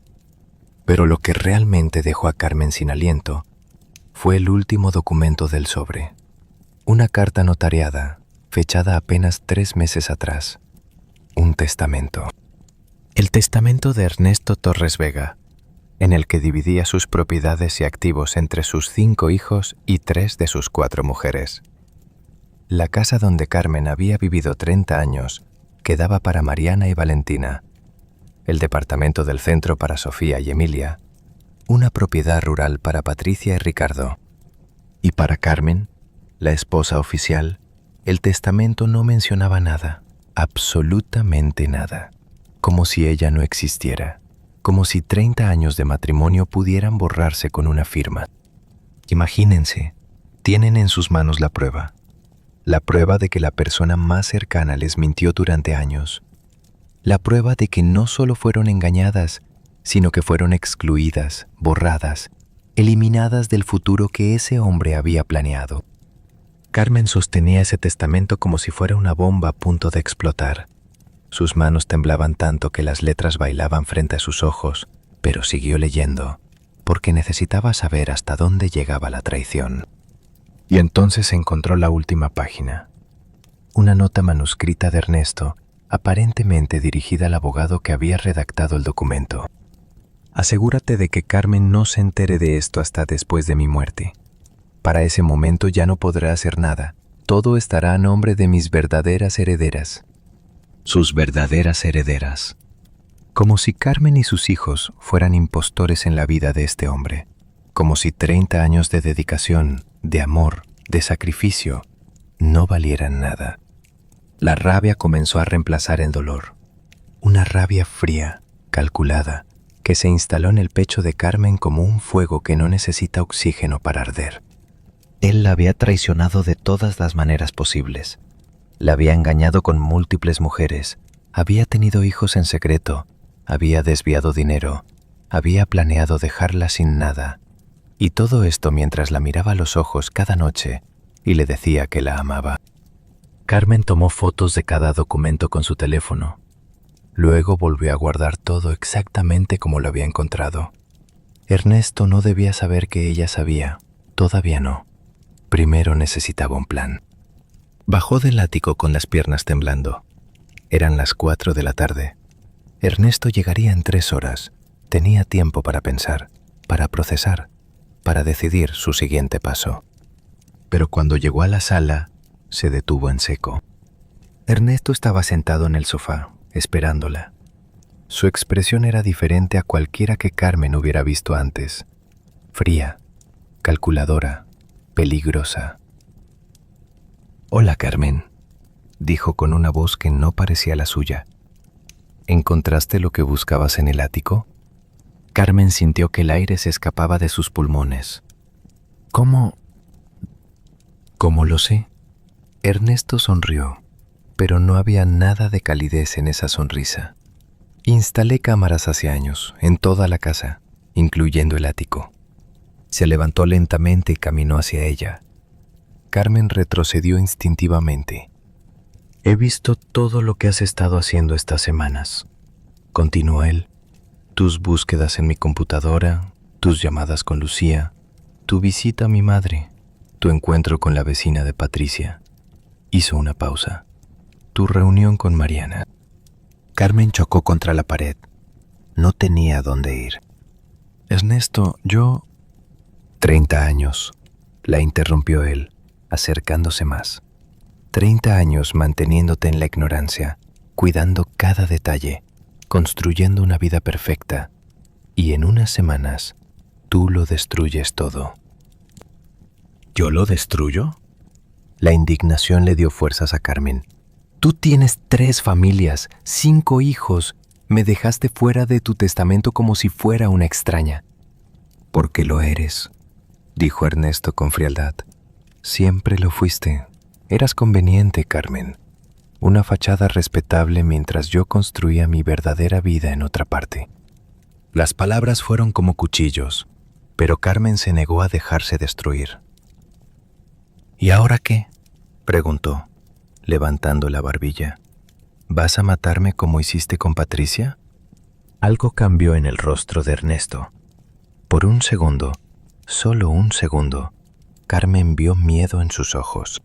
Pero lo que realmente dejó a Carmen sin aliento fue el último documento del sobre. Una carta notariada, fechada apenas 3 meses atrás. Un testamento. El testamento de Ernesto Torres Vega, en el que dividía sus propiedades y activos entre sus 5 hijos y 3 de sus 4 mujeres. La casa donde Carmen había vivido 30 años quedaba para Mariana y Valentina, el departamento del centro para Sofía y Emilia, una propiedad rural para Patricia y Ricardo. Y para Carmen, la esposa oficial, el testamento no mencionaba nada, absolutamente nada, como si ella no existiera, como si 30 años de matrimonio pudieran borrarse con una firma. Imagínense, tienen en sus manos la prueba de que la persona más cercana les mintió durante años, la prueba de que no solo fueron engañadas, sino que fueron excluidas, borradas, eliminadas del futuro que ese hombre había planeado. Carmen sostenía ese testamento como si fuera una bomba a punto de explotar. Sus manos temblaban tanto que las letras bailaban frente a sus ojos, pero siguió leyendo, porque necesitaba saber hasta dónde llegaba la traición. Y entonces encontró la última página. Una nota manuscrita de Ernesto, aparentemente dirigida al abogado que había redactado el documento. Asegúrate de que Carmen no se entere de esto hasta después de mi muerte. Para ese momento ya no podrá hacer nada. Todo estará a nombre de mis verdaderas herederas. Sus verdaderas herederas. Como si Carmen y sus hijos fueran impostores en la vida de este hombre. Como si 30 años de dedicación, de amor, de sacrificio, no valieran nada. La rabia comenzó a reemplazar el dolor. Una rabia fría, calculada, que se instaló en el pecho de Carmen como un fuego que no necesita oxígeno para arder. Él la había traicionado de todas las maneras posibles. La había engañado con múltiples mujeres, había tenido hijos en secreto, había desviado dinero, había planeado dejarla sin nada. Y todo esto mientras la miraba a los ojos cada noche y le decía que la amaba. Carmen tomó fotos de cada documento con su teléfono. Luego volvió a guardar todo exactamente como lo había encontrado. Ernesto no debía saber que ella sabía, todavía no. Primero necesitaba un plan. Bajó del ático con las piernas temblando. Eran las 4 de la tarde. Ernesto llegaría en 3 horas. Tenía tiempo para pensar, para procesar, para decidir su siguiente paso. Pero cuando llegó a la sala, se detuvo en seco. Ernesto estaba sentado en el sofá, esperándola. Su expresión era diferente a cualquiera que Carmen hubiera visto antes. Fría, calculadora, peligrosa. «Hola, Carmen», dijo con una voz que no parecía la suya. «¿Encontraste lo que buscabas en el ático?» Carmen sintió que el aire se escapaba de sus pulmones. «¿Cómo lo sé?» Ernesto sonrió, pero no había nada de calidez en esa sonrisa. «Instalé cámaras hace años, en toda la casa, incluyendo el ático». Se levantó lentamente y caminó hacia ella. Carmen retrocedió instintivamente. «He visto todo lo que has estado haciendo estas semanas», continuó él. «Tus búsquedas en mi computadora, tus llamadas con Lucía, tu visita a mi madre, tu encuentro con la vecina de Patricia». Hizo una pausa. «Tu reunión con Mariana». Carmen chocó contra la pared. No tenía a dónde ir. «Ernesto, yo...» 30 años, la interrumpió él, acercándose más. 30 años manteniéndote en la ignorancia, cuidando cada detalle, construyendo una vida perfecta, y en unas semanas tú lo destruyes todo. ¿Yo lo destruyo? La indignación le dio fuerzas a Carmen. Tú tienes 3 familias, 5 hijos, me dejaste fuera de tu testamento como si fuera una extraña. Porque lo eres, dijo Ernesto con frialdad. Siempre lo fuiste. Eras conveniente, Carmen. Una fachada respetable mientras yo construía mi verdadera vida en otra parte. Las palabras fueron como cuchillos, pero Carmen se negó a dejarse destruir. ¿Y ahora qué?, preguntó, levantando la barbilla. ¿Vas a matarme como hiciste con Patricia? Algo cambió en el rostro de Ernesto. Por un segundo, solo un segundo, Carmen vio miedo en sus ojos.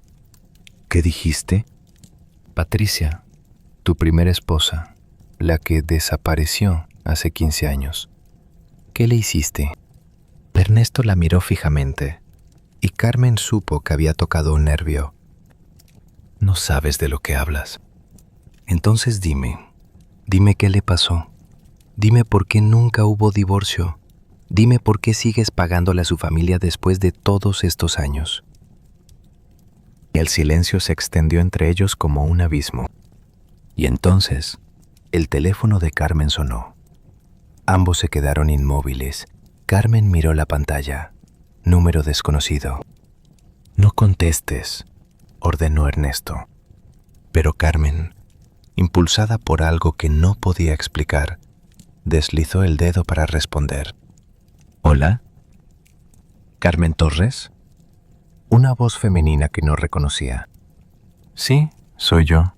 ¿Qué dijiste? Patricia, tu primera esposa, la que desapareció hace 15 años. ¿Qué le hiciste? Ernesto la miró fijamente, y Carmen supo que había tocado un nervio. No sabes de lo que hablas. Entonces dime qué le pasó. Dime por qué nunca hubo divorcio. Dime por qué sigues pagándole a su familia después de todos estos años. El silencio se extendió entre ellos como un abismo. Y entonces, el teléfono de Carmen sonó. Ambos se quedaron inmóviles. Carmen miró la pantalla. Número desconocido. No contestes, ordenó Ernesto. Pero Carmen, impulsada por algo que no podía explicar, deslizó el dedo para responder. ¿Hola? ¿Carmen Torres? Una voz femenina que no reconocía. Sí, soy yo.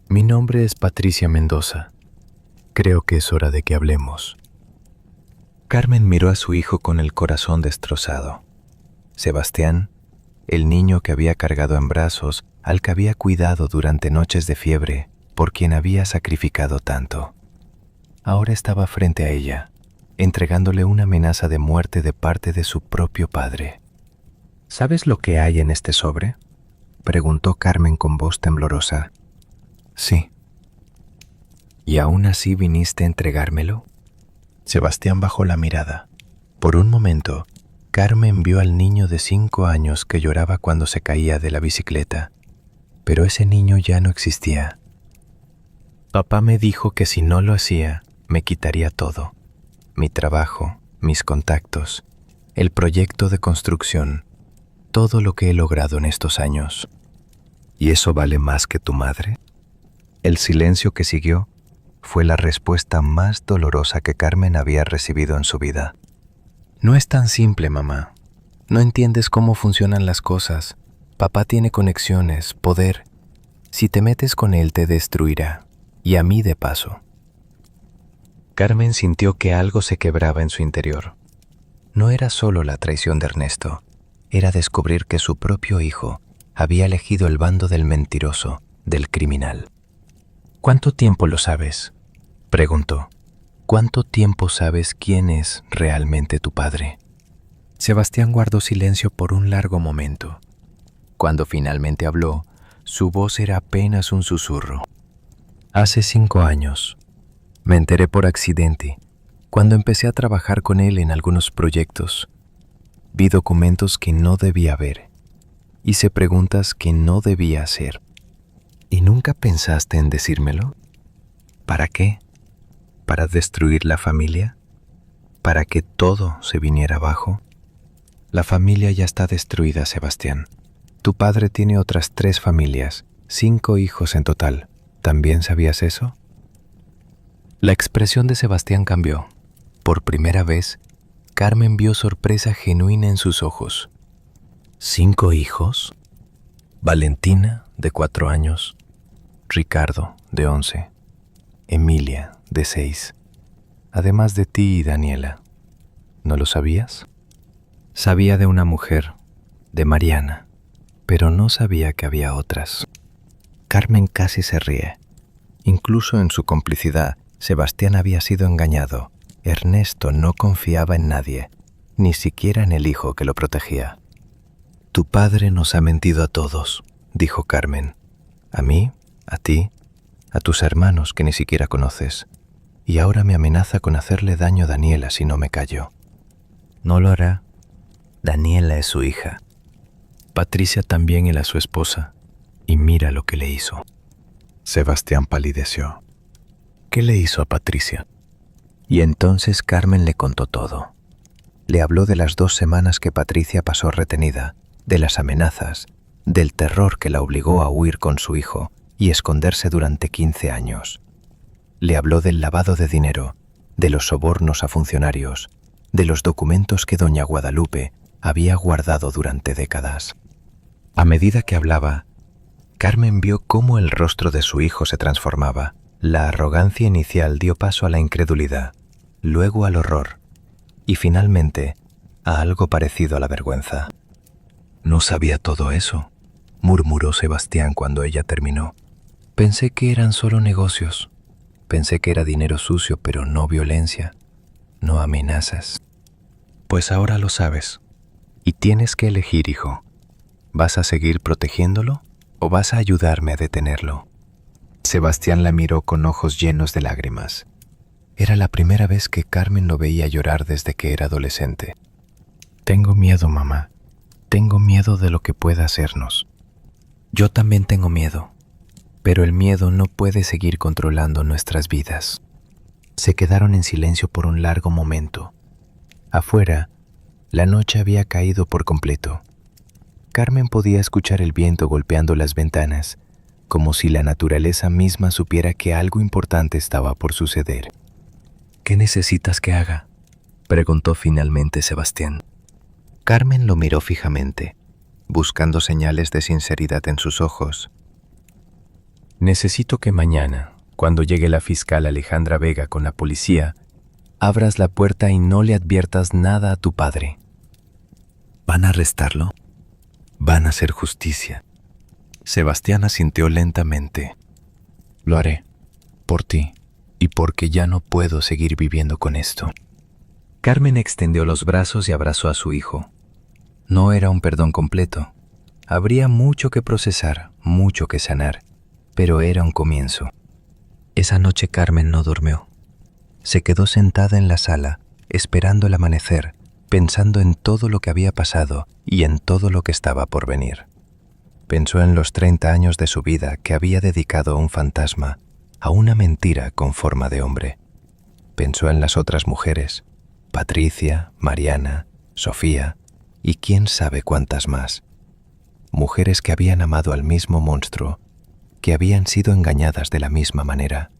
Mi nombre es Patricia Mendoza. Creo que es hora de que hablemos. Carmen miró a su hijo con el corazón destrozado. Sebastián, el niño que había cargado en brazos, al que había cuidado durante noches de fiebre, por quien había sacrificado tanto. Ahora estaba frente a ella, entregándole una amenaza de muerte de parte de su propio padre. ¿Sabes lo que hay en este sobre?, preguntó Carmen con voz temblorosa. Sí. ¿Y aún así viniste a entregármelo? Sebastián bajó la mirada. Por un momento, Carmen vio al niño de 5 años que lloraba cuando se caía de la bicicleta, pero ese niño ya no existía. Papá me dijo que si no lo hacía, me quitaría todo. Mi trabajo, mis contactos, el proyecto de construcción, todo lo que he logrado en estos años. ¿Y eso vale más que tu madre? El silencio que siguió fue la respuesta más dolorosa que Carmen había recibido en su vida. No es tan simple, mamá. No entiendes cómo funcionan las cosas. Papá tiene conexiones, poder. Si te metes con él, te destruirá. Y a mí de paso. Carmen sintió que algo se quebraba en su interior. No era solo la traición de Ernesto. era descubrir que su propio hijo había elegido el bando del mentiroso, del criminal. ¿Cuánto tiempo lo sabes? Preguntó. ¿Cuánto tiempo sabes quién es realmente tu padre? Sebastián guardó silencio por un largo momento. Cuando finalmente habló, su voz era apenas un susurro. Hace 5 años. Me enteré por accidente, cuando empecé a trabajar con él en algunos proyectos. Vi documentos que no debía ver. Hice preguntas que no debía hacer. ¿Y nunca pensaste en decírmelo? ¿Para qué? ¿Para destruir la familia? ¿Para que todo se viniera abajo? La familia ya está destruida, Sebastián. Tu padre tiene otras 3 familias, 5 hijos en total. ¿También sabías eso? La expresión de Sebastián cambió. Por primera vez, Carmen vio sorpresa genuina en sus ojos. ¿5 hijos? Valentina, de 4 años. Ricardo, de 11. Emilia, de 6. Además de ti y Daniela. ¿No lo sabías? Sabía de una mujer, de Mariana, pero no sabía que había otras. Carmen casi se ríe. Incluso en su complicidad, Sebastián había sido engañado. Ernesto no confiaba en nadie, ni siquiera en el hijo que lo protegía. Tu padre nos ha mentido a todos, dijo Carmen. A mí, a ti, a tus hermanos que ni siquiera conoces. Y ahora me amenaza con hacerle daño a Daniela si no me callo. No lo hará. Daniela es su hija. Patricia también era su esposa, y mira lo que le hizo. Sebastián palideció. ¿Qué le hizo a Patricia? Y entonces Carmen le contó todo. Le habló de las 2 semanas que Patricia pasó retenida, de las amenazas, del terror que la obligó a huir con su hijo y esconderse durante 15 años. Le habló del lavado de dinero, de los sobornos a funcionarios, de los documentos que doña Guadalupe había guardado durante décadas. A medida que hablaba, Carmen vio cómo el rostro de su hijo se transformaba. La arrogancia inicial dio paso a la incredulidad, luego al horror y finalmente a algo parecido a la vergüenza. No sabía todo eso, murmuró Sebastián cuando ella terminó. Pensé que eran solo negocios. Pensé que era dinero sucio, pero no violencia, no amenazas. Pues ahora lo sabes. Y tienes que elegir, hijo. ¿Vas a seguir protegiéndolo o vas a ayudarme a detenerlo? Sebastián la miró con ojos llenos de lágrimas. Era la primera vez que Carmen lo veía llorar desde que era adolescente. Tengo miedo, mamá. Tengo miedo de lo que pueda hacernos. Yo también tengo miedo, pero el miedo no puede seguir controlando nuestras vidas. Se quedaron en silencio por un largo momento. Afuera, la noche había caído por completo. Carmen podía escuchar el viento golpeando las ventanas, como si la naturaleza misma supiera que algo importante estaba por suceder. ¿Qué necesitas que haga?, preguntó finalmente Sebastián. Carmen lo miró fijamente, buscando señales de sinceridad en sus ojos. Necesito que mañana, cuando llegue la fiscal Alejandra Vega con la policía, abras la puerta y no le adviertas nada a tu padre. ¿Van a arrestarlo? Van a hacer justicia. Sebastián asintió lentamente. Lo haré, por ti, y porque ya no puedo seguir viviendo con esto. Carmen extendió los brazos y abrazó a su hijo. No era un perdón completo. Habría mucho que procesar, mucho que sanar, pero era un comienzo. Esa noche Carmen no durmió. Se quedó sentada en la sala, esperando el amanecer, pensando en todo lo que había pasado y en todo lo que estaba por venir. Pensó en los 30 años de su vida que había dedicado a un fantasma, a una mentira con forma de hombre. Pensó en las otras mujeres, Patricia, Mariana, Sofía y quién sabe cuántas más. Mujeres que habían amado al mismo monstruo, que habían sido engañadas de la misma manera.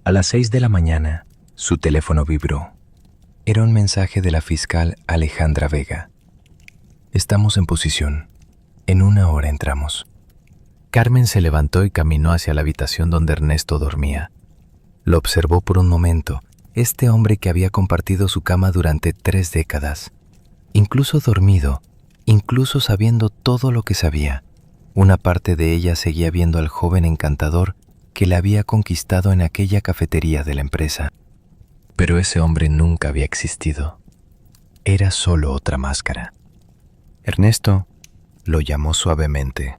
A las 6 de la mañana, su teléfono vibró. Era un mensaje de la fiscal Alejandra Vega. Estamos en posición. En 1 hora entramos. Carmen se levantó y caminó hacia la habitación donde Ernesto dormía. Lo observó por un momento, este hombre que había compartido su cama durante 3 décadas. Incluso dormido, incluso sabiendo todo lo que sabía, una parte de ella seguía viendo al joven encantador que la había conquistado en aquella cafetería de la empresa. Pero ese hombre nunca había existido. Era solo otra máscara. Ernesto lo llamó suavemente.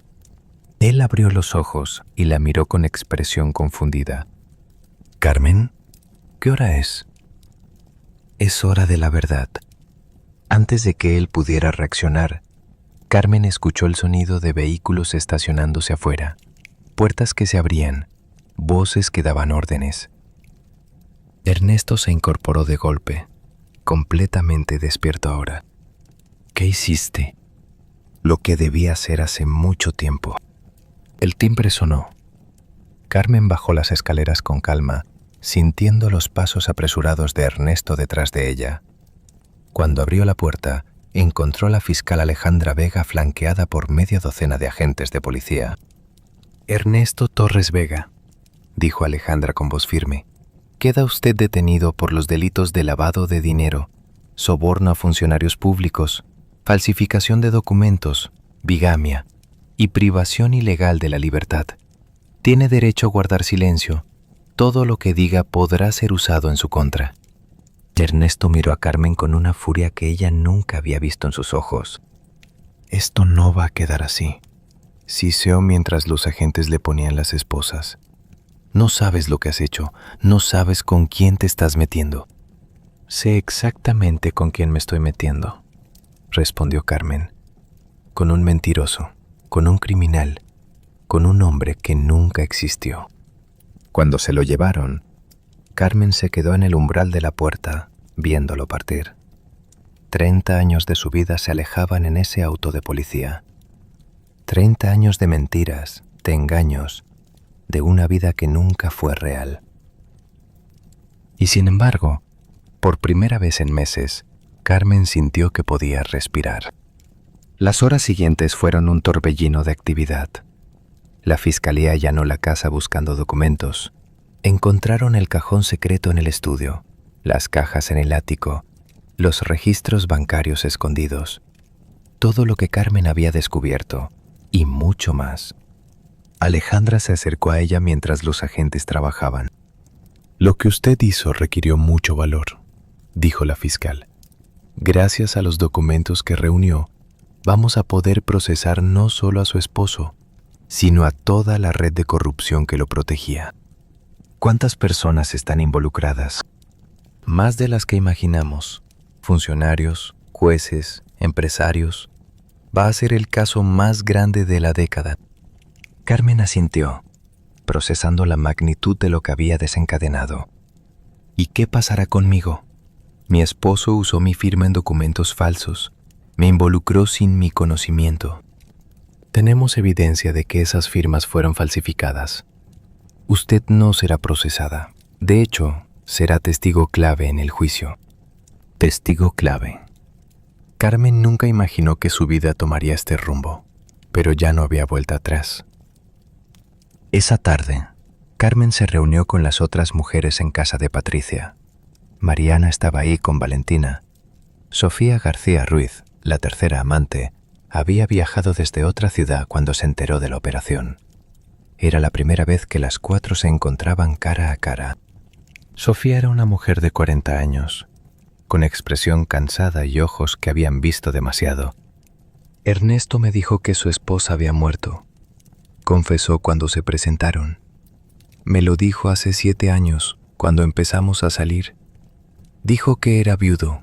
Él abrió los ojos y la miró con expresión confundida. «¿Carmen? ¿Qué hora es?» «Es hora de la verdad». Antes de que él pudiera reaccionar, Carmen escuchó el sonido de vehículos estacionándose afuera, puertas que se abrían, voces que daban órdenes. Ernesto se incorporó de golpe, completamente despierto ahora. ¿Qué hiciste? Lo que debía hacer hace mucho tiempo. El timbre sonó. Carmen bajó las escaleras con calma, sintiendo los pasos apresurados de Ernesto detrás de ella. Cuando abrió la puerta, encontró a la fiscal Alejandra Vega flanqueada por media docena de agentes de policía. «Ernesto Torres Vega», dijo Alejandra con voz firme, «queda usted detenido por los delitos de lavado de dinero, soborno a funcionarios públicos, falsificación de documentos, bigamia y privación ilegal de la libertad. Tiene derecho a guardar silencio. Todo lo que diga podrá ser usado en su contra». Ernesto miró a Carmen con una furia que ella nunca había visto en sus ojos. «Esto no va a quedar así», siseó mientras los agentes le ponían las esposas. «No sabes lo que has hecho, no sabes con quién te estás metiendo». «Sé exactamente con quién me estoy metiendo», respondió Carmen. «Con un mentiroso, con un criminal, con un hombre que nunca existió». Cuando se lo llevaron, Carmen se quedó en el umbral de la puerta, viéndolo partir. 30 años de su vida se alejaban en ese auto de policía. 30 años de mentiras, de engaños, de una vida que nunca fue real. Y sin embargo, por primera vez en meses, Carmen sintió que podía respirar. Las horas siguientes fueron un torbellino de actividad. La fiscalía allanó la casa buscando documentos. Encontraron el cajón secreto en el estudio, las cajas en el ático, los registros bancarios escondidos, todo lo que Carmen había descubierto y mucho más. Alejandra se acercó a ella mientras los agentes trabajaban. «Lo que usted hizo requirió mucho valor», dijo la fiscal. «Gracias a los documentos que reunió, vamos a poder procesar no solo a su esposo, sino a toda la red de corrupción que lo protegía». ¿Cuántas personas están involucradas? Más de las que imaginamos. Funcionarios, jueces, empresarios. Va a ser el caso más grande de la década. Carmen asintió, procesando la magnitud de lo que había desencadenado. ¿Y qué pasará conmigo? Mi esposo usó mi firma en documentos falsos. Me involucró sin mi conocimiento. Tenemos evidencia de que esas firmas fueron falsificadas. Usted no será procesada. De hecho, será testigo clave en el juicio. Testigo clave. Carmen nunca imaginó que su vida tomaría este rumbo, pero ya no había vuelta atrás. Esa tarde, Carmen se reunió con las otras mujeres en casa de Patricia. Mariana estaba ahí con Valentina. Sofía García Ruiz, la tercera amante, había viajado desde otra ciudad cuando se enteró de la operación. Era la primera vez que las 4 se encontraban cara a cara. Sofía era una mujer de 40 años, con expresión cansada y ojos que habían visto demasiado. Ernesto me dijo que su esposa había muerto. Confesó cuando se presentaron. Me lo dijo hace 7 años, cuando empezamos a salir. Dijo que era viudo,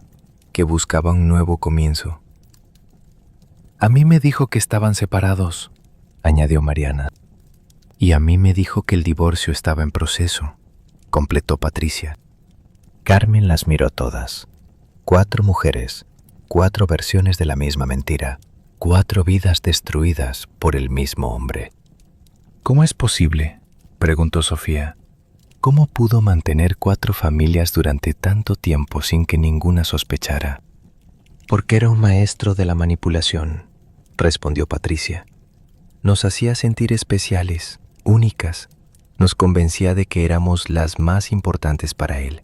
que buscaba un nuevo comienzo. A mí me dijo que estaban separados, añadió Mariana. Y a mí me dijo que el divorcio estaba en proceso, completó Patricia. Carmen las miró todas. 4 mujeres, 4 versiones de la misma mentira, 4 vidas destruidas por el mismo hombre. ¿Cómo es posible?, preguntó Sofía. ¿Cómo pudo mantener 4 familias durante tanto tiempo sin que ninguna sospechara? Porque era un maestro de la manipulación, respondió Patricia. Nos hacía sentir especiales, únicas, nos convencía de que éramos las más importantes para él.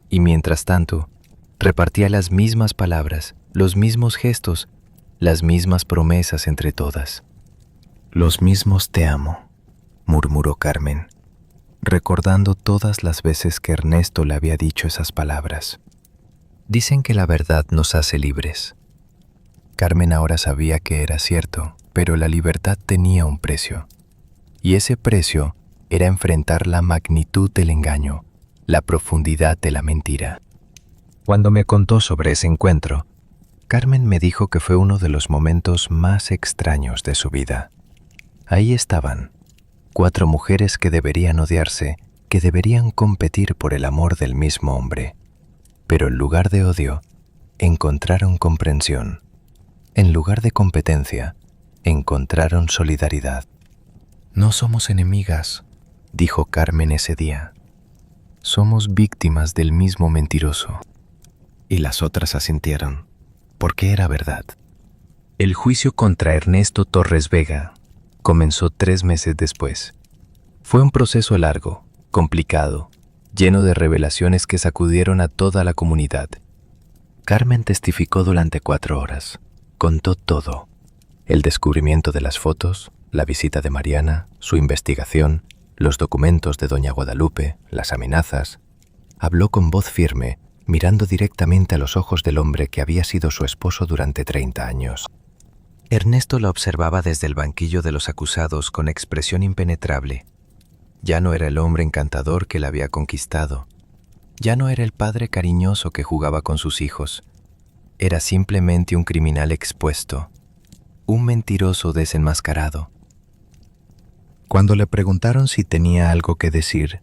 Y mientras tanto, repartía las mismas palabras, los mismos gestos, las mismas promesas entre todas. Los mismos te amo, murmuró Carmen, recordando todas las veces que Ernesto le había dicho esas palabras. Dicen que la verdad nos hace libres. Carmen ahora sabía que era cierto, pero la libertad tenía un precio. Y ese precio era enfrentar la magnitud del engaño, la profundidad de la mentira. Cuando me contó sobre ese encuentro, Carmen me dijo que fue uno de los momentos más extraños de su vida. Ahí estaban, 4 mujeres que deberían odiarse, que deberían competir por el amor del mismo hombre. Pero en lugar de odio, encontraron comprensión. En lugar de competencia, encontraron solidaridad. No somos enemigas, dijo Carmen ese día. Somos víctimas del mismo mentiroso. Y las otras asintieron, porque era verdad. El juicio contra Ernesto Torres Vega comenzó 3 meses después. Fue un proceso largo, complicado, lleno de revelaciones que sacudieron a toda la comunidad. Carmen testificó durante 4 horas. Contó todo: el descubrimiento de las fotos, la visita de Mariana, su investigación, los documentos de doña Guadalupe, las amenazas. Habló con voz firme, mirando directamente a los ojos del hombre que había sido su esposo durante 30 años. Ernesto la observaba desde el banquillo de los acusados con expresión impenetrable. Ya no era el hombre encantador que la había conquistado. Ya no era el padre cariñoso que jugaba con sus hijos. Era simplemente un criminal expuesto, un mentiroso desenmascarado. Cuando le preguntaron si tenía algo que decir,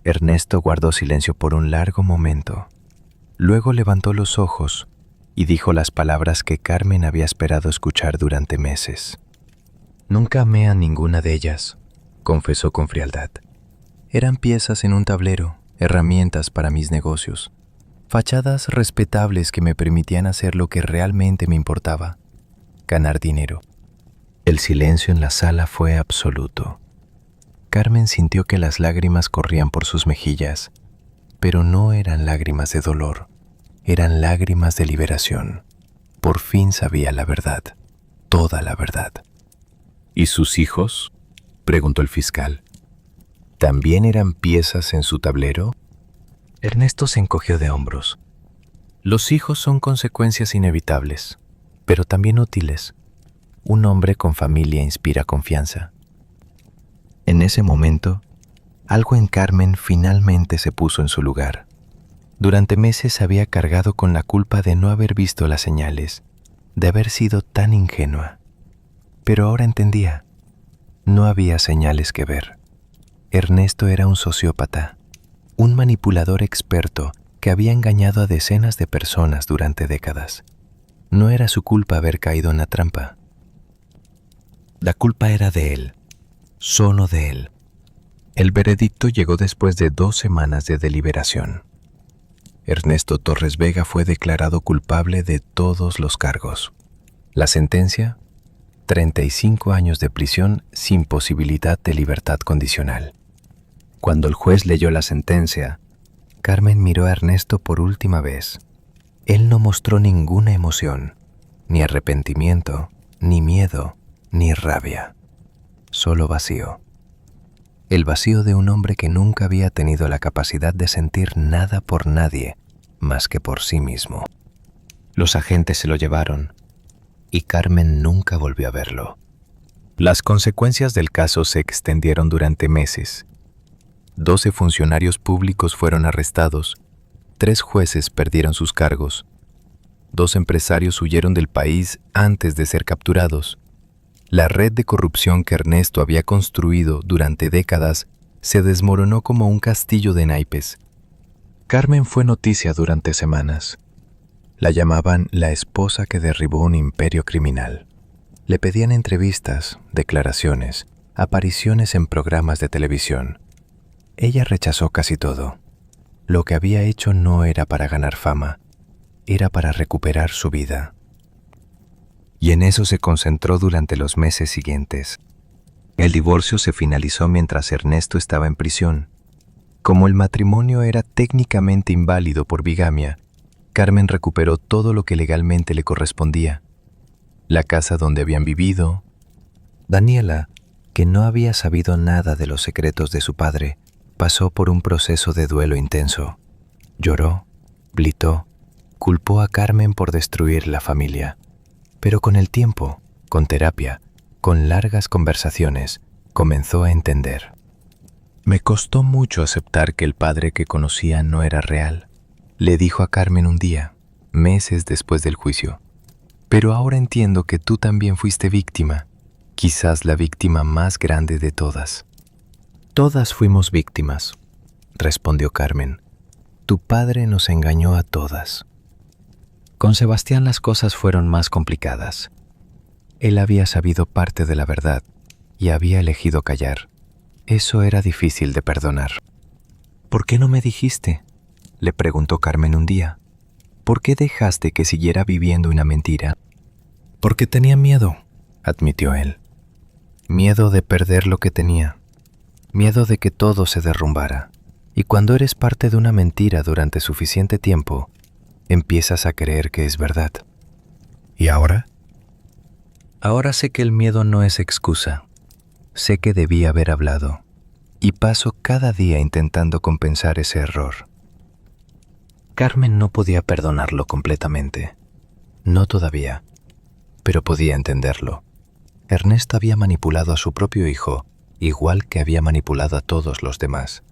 Ernesto guardó silencio por un largo momento. Luego levantó los ojos y dijo las palabras que Carmen había esperado escuchar durante meses. Nunca amé a ninguna de ellas, confesó con frialdad. Eran piezas en un tablero, herramientas para mis negocios, fachadas respetables que me permitían hacer lo que realmente me importaba: ganar dinero. El silencio en la sala fue absoluto. Carmen sintió que las lágrimas corrían por sus mejillas, pero no eran lágrimas de dolor, eran lágrimas de liberación. Por fin sabía la verdad, toda la verdad. ¿Y sus hijos?, preguntó el fiscal. ¿También eran piezas en su tablero? Ernesto se encogió de hombros. Los hijos son consecuencias inevitables, pero también útiles. Un hombre con familia inspira confianza. En ese momento, algo en Carmen finalmente se puso en su lugar. Durante meses había cargado con la culpa de no haber visto las señales, de haber sido tan ingenua. Pero ahora entendía. No había señales que ver. Ernesto era un sociópata, un manipulador experto que había engañado a decenas de personas durante décadas. No era su culpa haber caído en la trampa. La culpa era de él, solo de él. El veredicto llegó después de 2 semanas de deliberación. Ernesto Torres Vega fue declarado culpable de todos los cargos. La sentencia: 35 años de prisión sin posibilidad de libertad condicional. Cuando el juez leyó la sentencia, Carmen miró a Ernesto por última vez. Él no mostró ninguna emoción, ni arrepentimiento, ni miedo, ni rabia. Solo vacío. El vacío de un hombre que nunca había tenido la capacidad de sentir nada por nadie más que por sí mismo. Los agentes se lo llevaron y Carmen nunca volvió a verlo. Las consecuencias del caso se extendieron durante meses. 12 funcionarios públicos fueron arrestados, 3 jueces perdieron sus cargos, 2 empresarios huyeron del país antes de ser capturados. La red de corrupción que Ernesto había construido durante décadas se desmoronó como un castillo de naipes. Carmen fue noticia durante semanas. La llamaban la esposa que derribó un imperio criminal. Le pedían entrevistas, declaraciones, apariciones en programas de televisión. Ella rechazó casi todo. Lo que había hecho no era para ganar fama, era para recuperar su vida. Y en eso se concentró durante los meses siguientes. El divorcio se finalizó mientras Ernesto estaba en prisión. Como el matrimonio era técnicamente inválido por bigamia, Carmen recuperó todo lo que legalmente le correspondía. La casa donde habían vivido. Daniela, que no había sabido nada de los secretos de su padre, pasó por un proceso de duelo intenso. Lloró, gritó, culpó a Carmen por destruir la familia. Pero con el tiempo, con terapia, con largas conversaciones, comenzó a entender. Me costó mucho aceptar que el padre que conocía no era real, le dijo a Carmen un día, meses después del juicio. Pero ahora entiendo que tú también fuiste víctima, quizás la víctima más grande de todas. Todas fuimos víctimas, respondió Carmen. Tu padre nos engañó a todas. Con Sebastián las cosas fueron más complicadas. Él había sabido parte de la verdad y había elegido callar. Eso era difícil de perdonar. ¿Por qué no me dijiste?, le preguntó Carmen un día. ¿Por qué dejaste que siguiera viviendo una mentira? Porque tenía miedo, admitió él. Miedo de perder lo que tenía. Miedo de que todo se derrumbara. Y cuando eres parte de una mentira durante suficiente tiempo, empiezas a creer que es verdad. ¿Y ahora? Ahora sé que el miedo no es excusa. Sé que debí haber hablado. Y paso cada día intentando compensar ese error. Carmen no podía perdonarlo completamente. No todavía. Pero podía entenderlo. Ernesto había manipulado a su propio hijo, igual que había manipulado a todos los demás.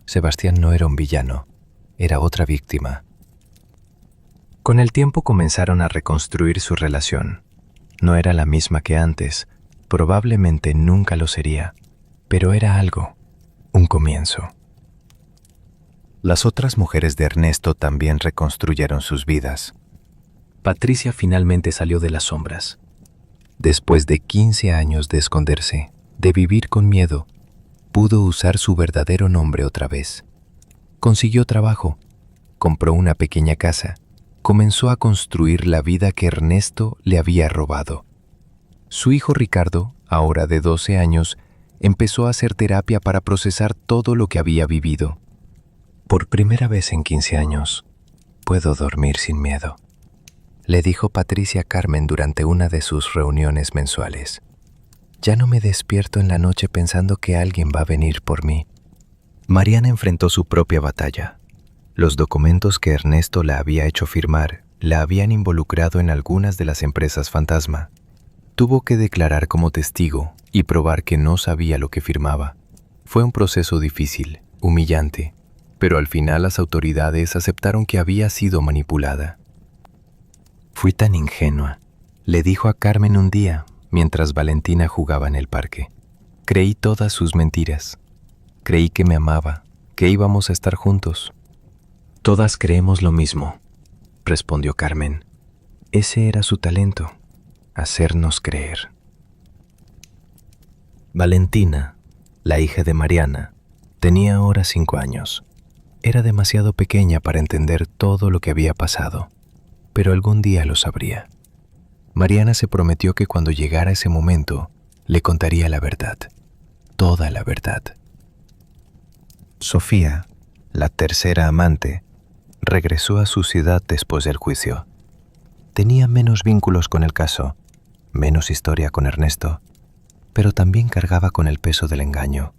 Sebastián no era un villano, era otra víctima. Con el tiempo comenzaron a reconstruir su relación. No era la misma que antes, probablemente nunca lo sería, pero era algo, un comienzo. Las otras mujeres de Ernesto también reconstruyeron sus vidas. Patricia finalmente salió de las sombras. Después de 15 años de esconderse, de vivir con miedo, pudo usar su verdadero nombre otra vez. Consiguió trabajo, compró una pequeña casa, comenzó a construir la vida que Ernesto le había robado. Su hijo Ricardo, ahora de 12 años, empezó a hacer terapia para procesar todo lo que había vivido. Por primera vez en 15 años, puedo dormir sin miedo, le dijo Patricia a Carmen durante una de sus reuniones mensuales. Ya no me despierto en la noche pensando que alguien va a venir por mí. Mariana enfrentó su propia batalla. Los documentos que Ernesto la había hecho firmar la habían involucrado en algunas de las empresas fantasma. Tuvo que declarar como testigo y probar que no sabía lo que firmaba. Fue un proceso difícil, humillante, pero al final las autoridades aceptaron que había sido manipulada. Fui tan ingenua, le dijo a Carmen un día mientras Valentina jugaba en el parque. Creí todas sus mentiras. Creí que me amaba, que íbamos a estar juntos. Todas creemos lo mismo, respondió Carmen. Ese era su talento, hacernos creer. Valentina, la hija de Mariana, tenía ahora 5 años. Era demasiado pequeña para entender todo lo que había pasado, pero algún día lo sabría. Mariana se prometió que cuando llegara ese momento, le contaría la verdad, toda la verdad. Sofía, la tercera amante, regresó a su ciudad después del juicio. Tenía menos vínculos con el caso, menos historia con Ernesto, pero también cargaba con el peso del engaño.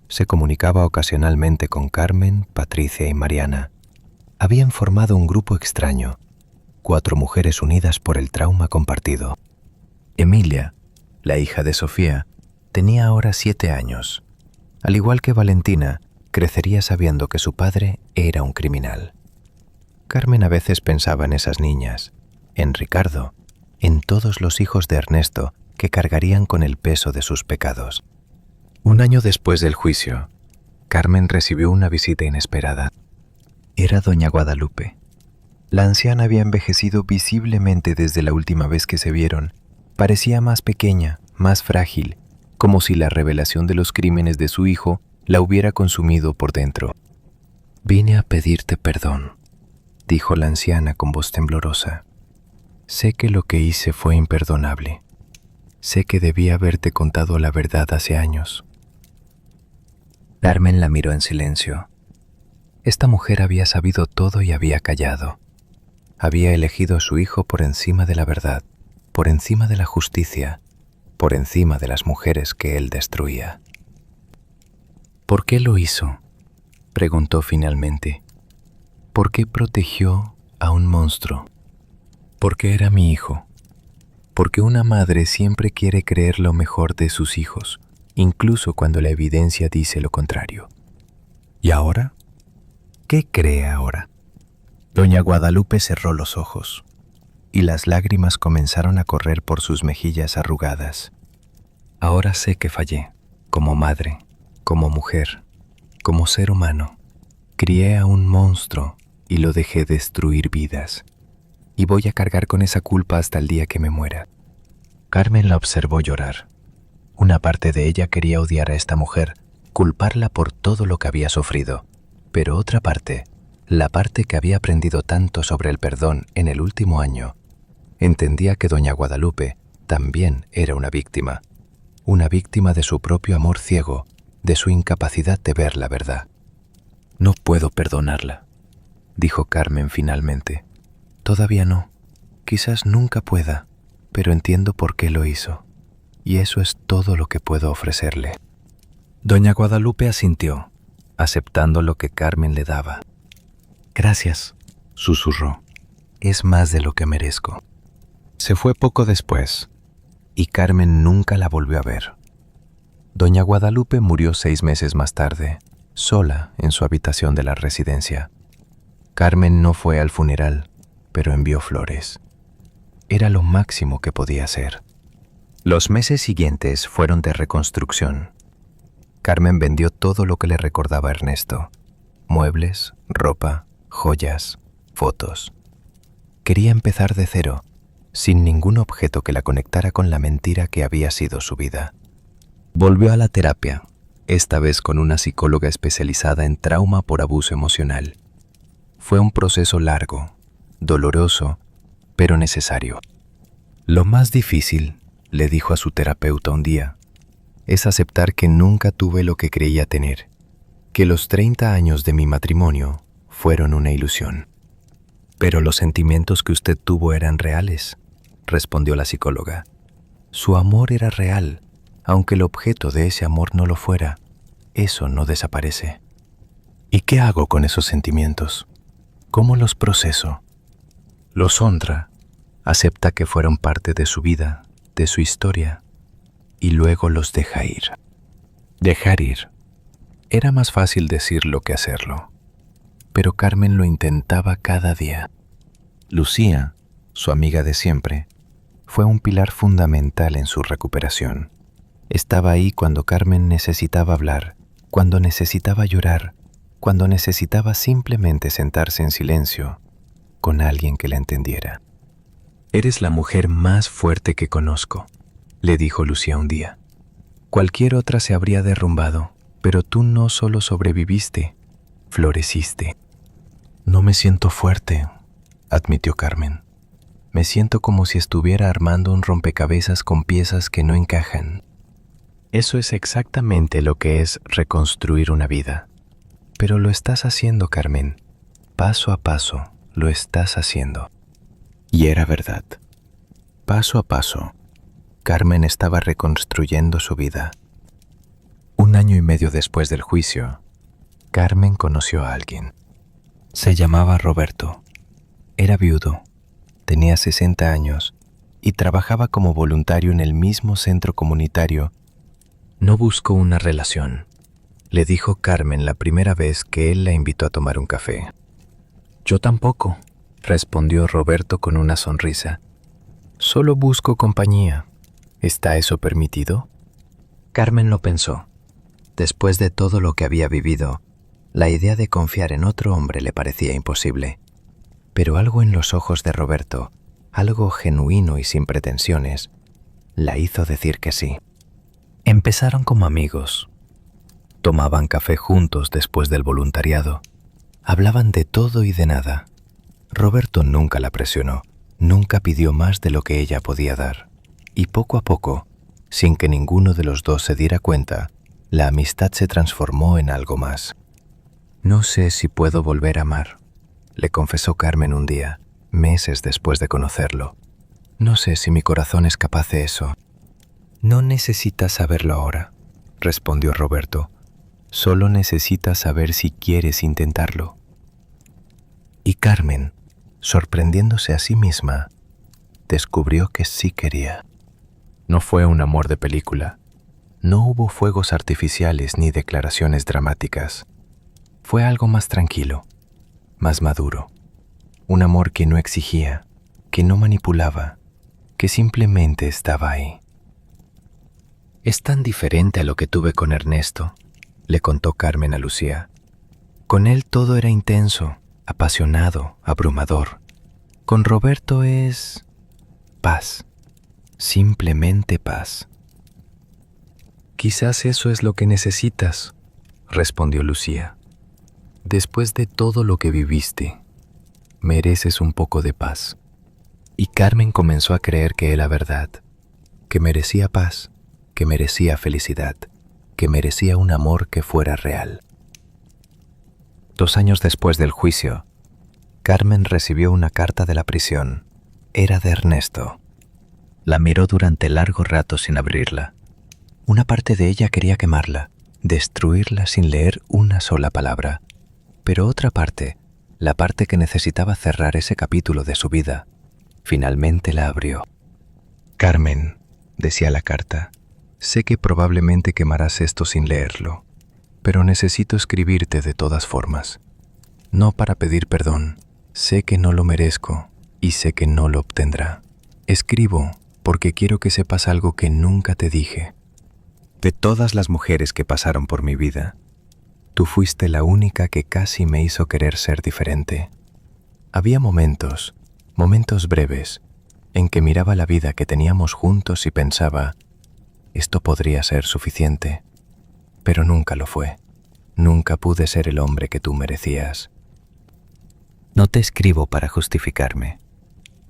Se comunicaba ocasionalmente con Carmen, Patricia y Mariana. Habían formado un grupo extraño, 4 mujeres unidas por el trauma compartido. Emilia, la hija de Sofía, tenía ahora 7 años. Al igual que Valentina, crecería sabiendo que su padre era un criminal. Carmen a veces pensaba en esas niñas, en Ricardo, en todos los hijos de Ernesto que cargarían con el peso de sus pecados. Un año después del juicio, Carmen recibió una visita inesperada. Era doña Guadalupe. La anciana había envejecido visiblemente desde la última vez que se vieron. Parecía más pequeña, más frágil, como si la revelación de los crímenes de su hijo la hubiera consumido por dentro. «Vine a pedirte perdón», dijo la anciana con voz temblorosa. «Sé que lo que hice fue imperdonable. Sé que debí haberte contado la verdad hace años». Carmen la miró en silencio. Esta mujer había sabido todo y había callado. Había elegido a su hijo por encima de la verdad, por encima de la justicia, por encima de las mujeres que él destruía. ¿Por qué lo hizo?, preguntó finalmente. ¿Por qué protegió a un monstruo? Porque era mi hijo. Porque una madre siempre quiere creer lo mejor de sus hijos, incluso cuando la evidencia dice lo contrario. ¿Y ahora? ¿Qué cree ahora? Doña Guadalupe cerró los ojos y las lágrimas comenzaron a correr por sus mejillas arrugadas. Ahora sé que fallé, como madre, como mujer, como ser humano. Crié a un monstruo y lo dejé destruir vidas. Y voy a cargar con esa culpa hasta el día que me muera. Carmen la observó llorar. Una parte de ella quería odiar a esta mujer, culparla por todo lo que había sufrido, pero otra parte, la parte que había aprendido tanto sobre el perdón en el último año, entendía que doña Guadalupe también era una víctima de su propio amor ciego, de su incapacidad de ver la verdad. No puedo perdonarla, dijo Carmen finalmente. Todavía no, quizás nunca pueda, pero entiendo por qué lo hizo, y eso es todo lo que puedo ofrecerle. Doña Guadalupe asintió, aceptando lo que Carmen le daba. «Gracias», susurró. «Es más de lo que merezco». Se fue poco después, y Carmen nunca la volvió a ver. Doña Guadalupe murió 6 meses más tarde, sola en su habitación de la residencia. Carmen no fue al funeral, pero envió flores. Era lo máximo que podía hacer. Los meses siguientes fueron de reconstrucción. Carmen vendió todo lo que le recordaba a Ernesto: muebles, ropa, joyas, fotos. Quería empezar de cero, sin ningún objeto que la conectara con la mentira que había sido su vida. Volvió a la terapia, esta vez con una psicóloga especializada en trauma por abuso emocional. Fue un proceso largo, doloroso, pero necesario. Lo más difícil, le dijo a su terapeuta un día, es aceptar que nunca tuve lo que creía tener, que los 30 años de mi matrimonio fueron una ilusión. Pero los sentimientos que usted tuvo eran reales, respondió la psicóloga. Su amor era real, aunque el objeto de ese amor no lo fuera. Eso no desaparece. ¿Y qué hago con esos sentimientos? ¿Cómo los proceso? Los honra, acepta que fueron parte de su vida, de su historia, y luego los deja ir. Dejar ir. Era más fácil decirlo que hacerlo, pero Carmen lo intentaba cada día. Lucía, su amiga de siempre, fue un pilar fundamental en su recuperación. Estaba ahí cuando Carmen necesitaba hablar, cuando necesitaba llorar, cuando necesitaba simplemente sentarse en silencio con alguien que la entendiera. «Eres la mujer más fuerte que conozco», le dijo Lucía un día. «Cualquier otra se habría derrumbado, pero tú no solo sobreviviste, floreciste». «No me siento fuerte», admitió Carmen. «Me siento como si estuviera armando un rompecabezas con piezas que no encajan». Eso es exactamente lo que es reconstruir una vida. Pero lo estás haciendo, Carmen. Paso a paso, lo estás haciendo. Y era verdad. Paso a paso, Carmen estaba reconstruyendo su vida. 1 año y medio después del juicio, Carmen conoció a alguien. Se llamaba Roberto. Era viudo, tenía 60 años y trabajaba como voluntario en el mismo centro comunitario. No busco una relación, le dijo Carmen la primera vez que él la invitó a tomar un café. Yo tampoco, respondió Roberto con una sonrisa. Solo busco compañía. ¿Está eso permitido? Carmen lo pensó. Después de todo lo que había vivido, la idea de confiar en otro hombre le parecía imposible. Pero algo en los ojos de Roberto, algo genuino y sin pretensiones, la hizo decir que sí. Empezaron como amigos. Tomaban café juntos después del voluntariado. Hablaban de todo y de nada. Roberto nunca la presionó, nunca pidió más de lo que ella podía dar. Y poco a poco, sin que ninguno de los dos se diera cuenta, la amistad se transformó en algo más. No sé si puedo volver a amar, le confesó Carmen un día. meses después de conocerlo. No sé si mi corazón es capaz de eso. No necesitas saberlo ahora, respondió Roberto. Solo necesitas saber si quieres intentarlo. Y Carmen, sorprendiéndose a sí misma, descubrió que sí quería. No fue un amor de película. No hubo fuegos artificiales ni declaraciones dramáticas. Fue algo más tranquilo, más maduro. Un amor que no exigía, que no manipulaba, que simplemente estaba ahí. Es tan diferente a lo que tuve con Ernesto, le contó Carmen a Lucía. Con él todo era intenso, apasionado, abrumador. Con Roberto es paz, simplemente paz. Quizás eso es lo que necesitas, respondió Lucía. Después de todo lo que viviste, mereces un poco de paz. Y Carmen comenzó a creer que era verdad, que merecía paz, que merecía felicidad, que merecía un amor que fuera real. 2 años después del juicio, Carmen recibió una carta de la prisión. Era de Ernesto. La miró durante largo rato sin abrirla. Una parte de ella quería quemarla, destruirla sin leer una sola palabra. Pero otra parte, la parte que necesitaba cerrar ese capítulo de su vida, finalmente la abrió. Carmen, decía la carta, sé que probablemente quemarás esto sin leerlo, pero necesito escribirte de todas formas. No para pedir perdón, sé que no lo merezco y sé que no lo obtendrá. Escribo porque quiero que sepas algo que nunca te dije. De todas las mujeres que pasaron por mi vida, tú fuiste la única que casi me hizo querer ser diferente. Había momentos breves, en que miraba la vida que teníamos juntos y pensaba, esto podría ser suficiente, pero nunca lo fue. Nunca pude ser el hombre que tú merecías. No te escribo para justificarme.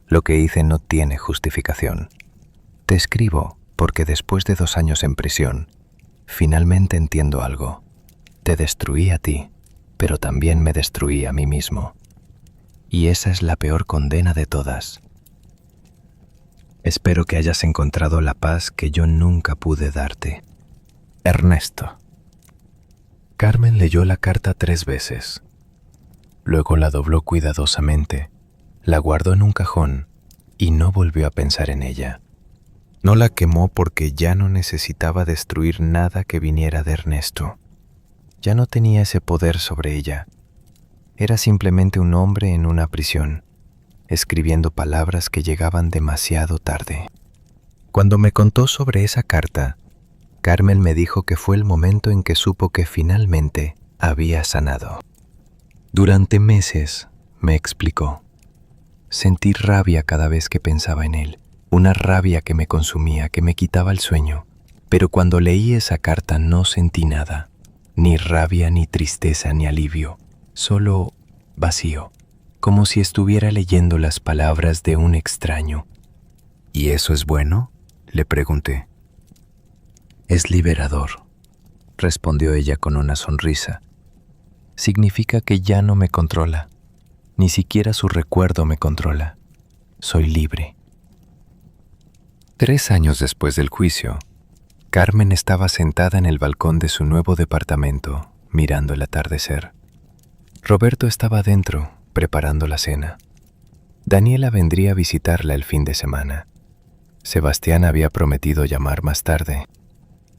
Lo que hice no tiene justificación. Te escribo porque después de 2 años en prisión, finalmente entiendo algo. Te destruí a ti, pero también me destruí a mí mismo. Y esa es la peor condena de todas. Espero que hayas encontrado la paz que yo nunca pude darte. Ernesto. Carmen leyó la carta 3 veces. Luego la dobló cuidadosamente, la guardó en un cajón y no volvió a pensar en ella. No la quemó porque ya no necesitaba destruir nada que viniera de Ernesto. Ya no tenía ese poder sobre ella. Era simplemente un hombre en una prisión, escribiendo palabras que llegaban demasiado tarde. Cuando me contó sobre esa carta, Carmen me dijo que fue el momento en que supo que finalmente había sanado. Durante meses, me explicó, sentí rabia cada vez que pensaba en él, una rabia que me consumía, que me quitaba el sueño. Pero cuando leí esa carta no sentí nada, ni rabia, ni tristeza, ni alivio, solo vacío, como si estuviera leyendo las palabras de un extraño. ¿Y eso es bueno?, le pregunté. Es liberador, respondió ella con una sonrisa. Significa que ya no me controla, ni siquiera su recuerdo me controla. Soy libre. 3 años después del juicio, Carmen estaba sentada en el balcón de su nuevo departamento, mirando el atardecer. Roberto estaba adentro, preparando la cena. Daniela vendría a visitarla el fin de semana. Sebastián había prometido llamar más tarde.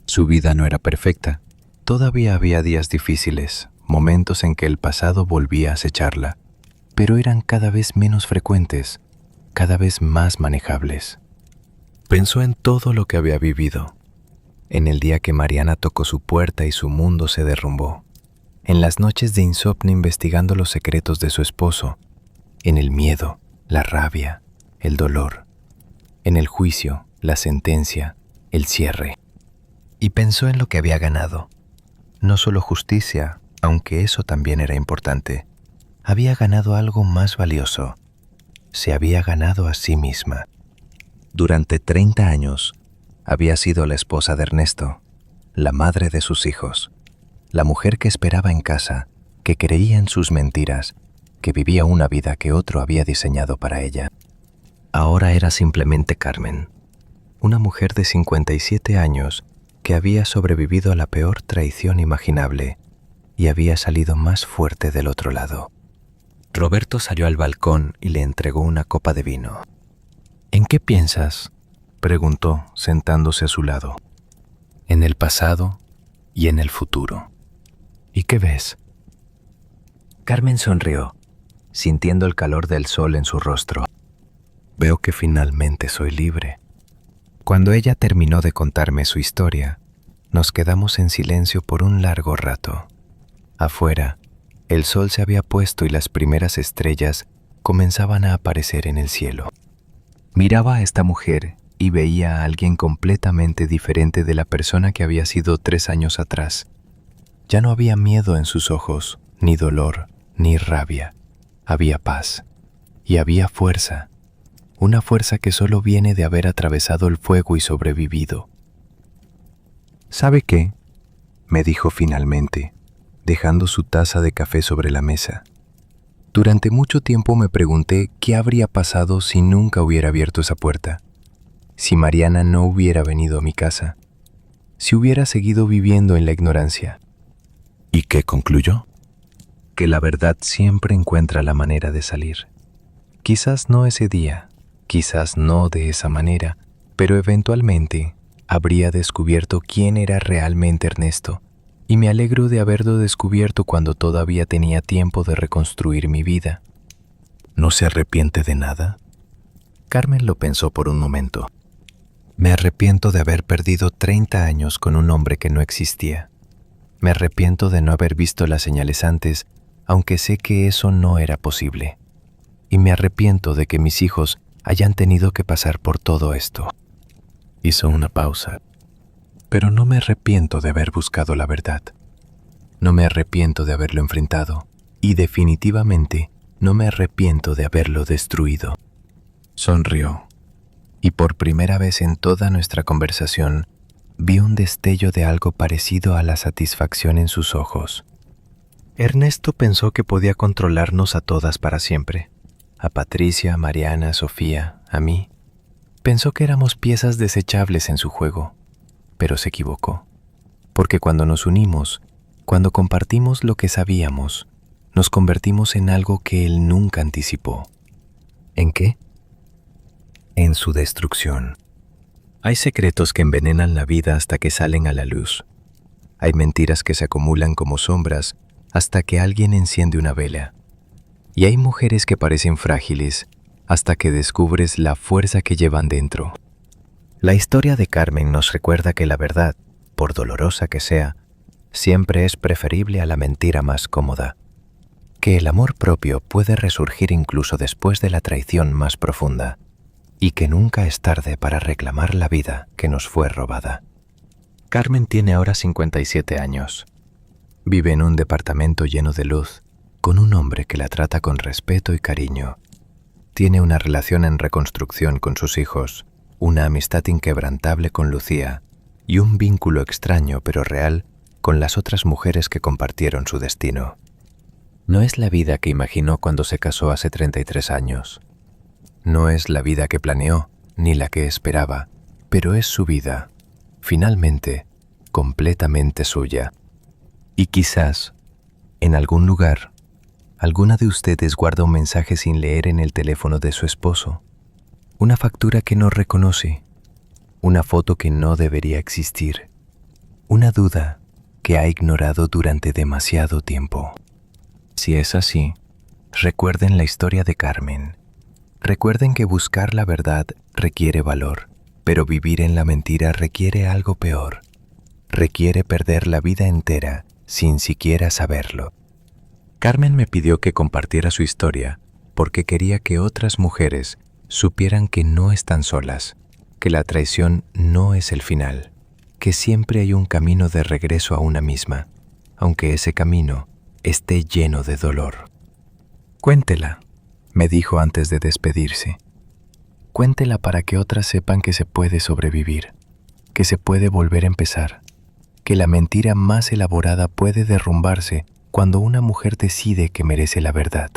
Su vida no era perfecta. Todavía había días difíciles, momentos en que el pasado volvía a acecharla, pero eran cada vez menos frecuentes, cada vez más manejables. Pensó en todo lo que había vivido, en el día que Mariana tocó su puerta y su mundo se derrumbó, en las noches de insomnio investigando los secretos de su esposo, en el miedo, la rabia, el dolor, en el juicio, la sentencia, el cierre. Y pensó en lo que había ganado. No solo justicia, aunque eso también era importante. Había ganado algo más valioso. Se había ganado a sí misma. Durante 30 años, había sido la esposa de Ernesto, la madre de sus hijos, la mujer que esperaba en casa, que creía en sus mentiras, que vivía una vida que otro había diseñado para ella. Ahora era simplemente Carmen, una mujer de 57 años que había sobrevivido a la peor traición imaginable y había salido más fuerte del otro lado. Roberto salió al balcón y le entregó una copa de vino. ¿En qué piensas?, preguntó, sentándose a su lado. En el pasado y en el futuro. ¿Y qué ves? Carmen sonrió, sintiendo el calor del sol en su rostro. Veo que finalmente soy libre. Cuando ella terminó de contarme su historia, nos quedamos en silencio por un largo rato. Afuera, el sol se había puesto y las primeras estrellas comenzaban a aparecer en el cielo. Miraba a esta mujer y veía a alguien completamente diferente de la persona que había sido 3 años atrás. Ya no había miedo en sus ojos, ni dolor, ni rabia. Había paz y había fuerza. Una fuerza que solo viene de haber atravesado el fuego y sobrevivido. ¿Sabe qué?, me dijo finalmente, dejando su taza de café sobre la mesa. Durante mucho tiempo me pregunté qué habría pasado si nunca hubiera abierto esa puerta, si Mariana no hubiera venido a mi casa, si hubiera seguido viviendo en la ignorancia. ¿Y qué concluyó? Que la verdad siempre encuentra la manera de salir. Quizás no ese día, quizás no de esa manera, pero eventualmente habría descubierto quién era realmente Ernesto, y me alegro de haberlo descubierto cuando todavía tenía tiempo de reconstruir mi vida. ¿No se arrepiente de nada? Carmen lo pensó por un momento. Me arrepiento de haber perdido 30 años con un hombre que no existía. Me arrepiento de no haber visto las señales antes, aunque sé que eso no era posible. Y me arrepiento de que mis hijos hayan tenido que pasar por todo esto. Hizo una pausa. Pero no me arrepiento de haber buscado la verdad. No me arrepiento de haberlo enfrentado. Y definitivamente no me arrepiento de haberlo destruido. Sonrió. Y por primera vez en toda nuestra conversación, vi un destello de algo parecido a la satisfacción en sus ojos. Ernesto pensó que podía controlarnos a todas para siempre. A Patricia, Mariana, Sofía, a mí. Pensó que éramos piezas desechables en su juego, pero se equivocó. Porque cuando nos unimos, cuando compartimos lo que sabíamos, nos convertimos en algo que él nunca anticipó. ¿En qué? En su destrucción. Hay secretos que envenenan la vida hasta que salen a la luz. Hay mentiras que se acumulan como sombras hasta que alguien enciende una vela. Y hay mujeres que parecen frágiles hasta que descubres la fuerza que llevan dentro. La historia de Carmen nos recuerda que la verdad, por dolorosa que sea, siempre es preferible a la mentira más cómoda. Que el amor propio puede resurgir incluso después de la traición más profunda. Y que nunca es tarde para reclamar la vida que nos fue robada. Carmen tiene ahora 57 años. Vive en un departamento lleno de luz, con un hombre que la trata con respeto y cariño. Tiene una relación en reconstrucción con sus hijos, una amistad inquebrantable con Lucía y un vínculo extraño pero real con las otras mujeres que compartieron su destino. No es la vida que imaginó cuando se casó hace 33 años. No es la vida que planeó, ni la que esperaba, pero es su vida, finalmente, completamente suya. Y quizás, en algún lugar, alguna de ustedes guarda un mensaje sin leer en el teléfono de su esposo, una factura que no reconoce, una foto que no debería existir, una duda que ha ignorado durante demasiado tiempo. Si es así, recuerden la historia de Carmen. Recuerden que buscar la verdad requiere valor, pero vivir en la mentira requiere algo peor. Requiere perder la vida entera sin siquiera saberlo. Carmen me pidió que compartiera su historia porque quería que otras mujeres supieran que no están solas, que la traición no es el final, que siempre hay un camino de regreso a una misma, aunque ese camino esté lleno de dolor. Cuéntela, me dijo antes de despedirse. Cuéntela para que otras sepan que se puede sobrevivir, que se puede volver a empezar, que la mentira más elaborada puede derrumbarse cuando una mujer decide que merece la verdad.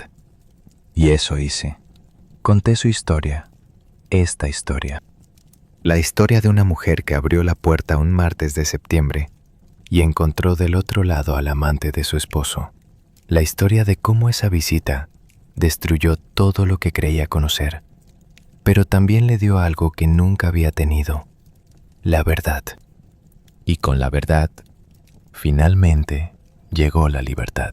Y eso hice. Conté su historia, esta historia. La historia de una mujer que abrió la puerta un martes de septiembre y encontró del otro lado al amante de su esposo. La historia de cómo esa visita destruyó todo lo que creía conocer, pero también le dio algo que nunca había tenido: la verdad. Y con la verdad, finalmente llegó la libertad.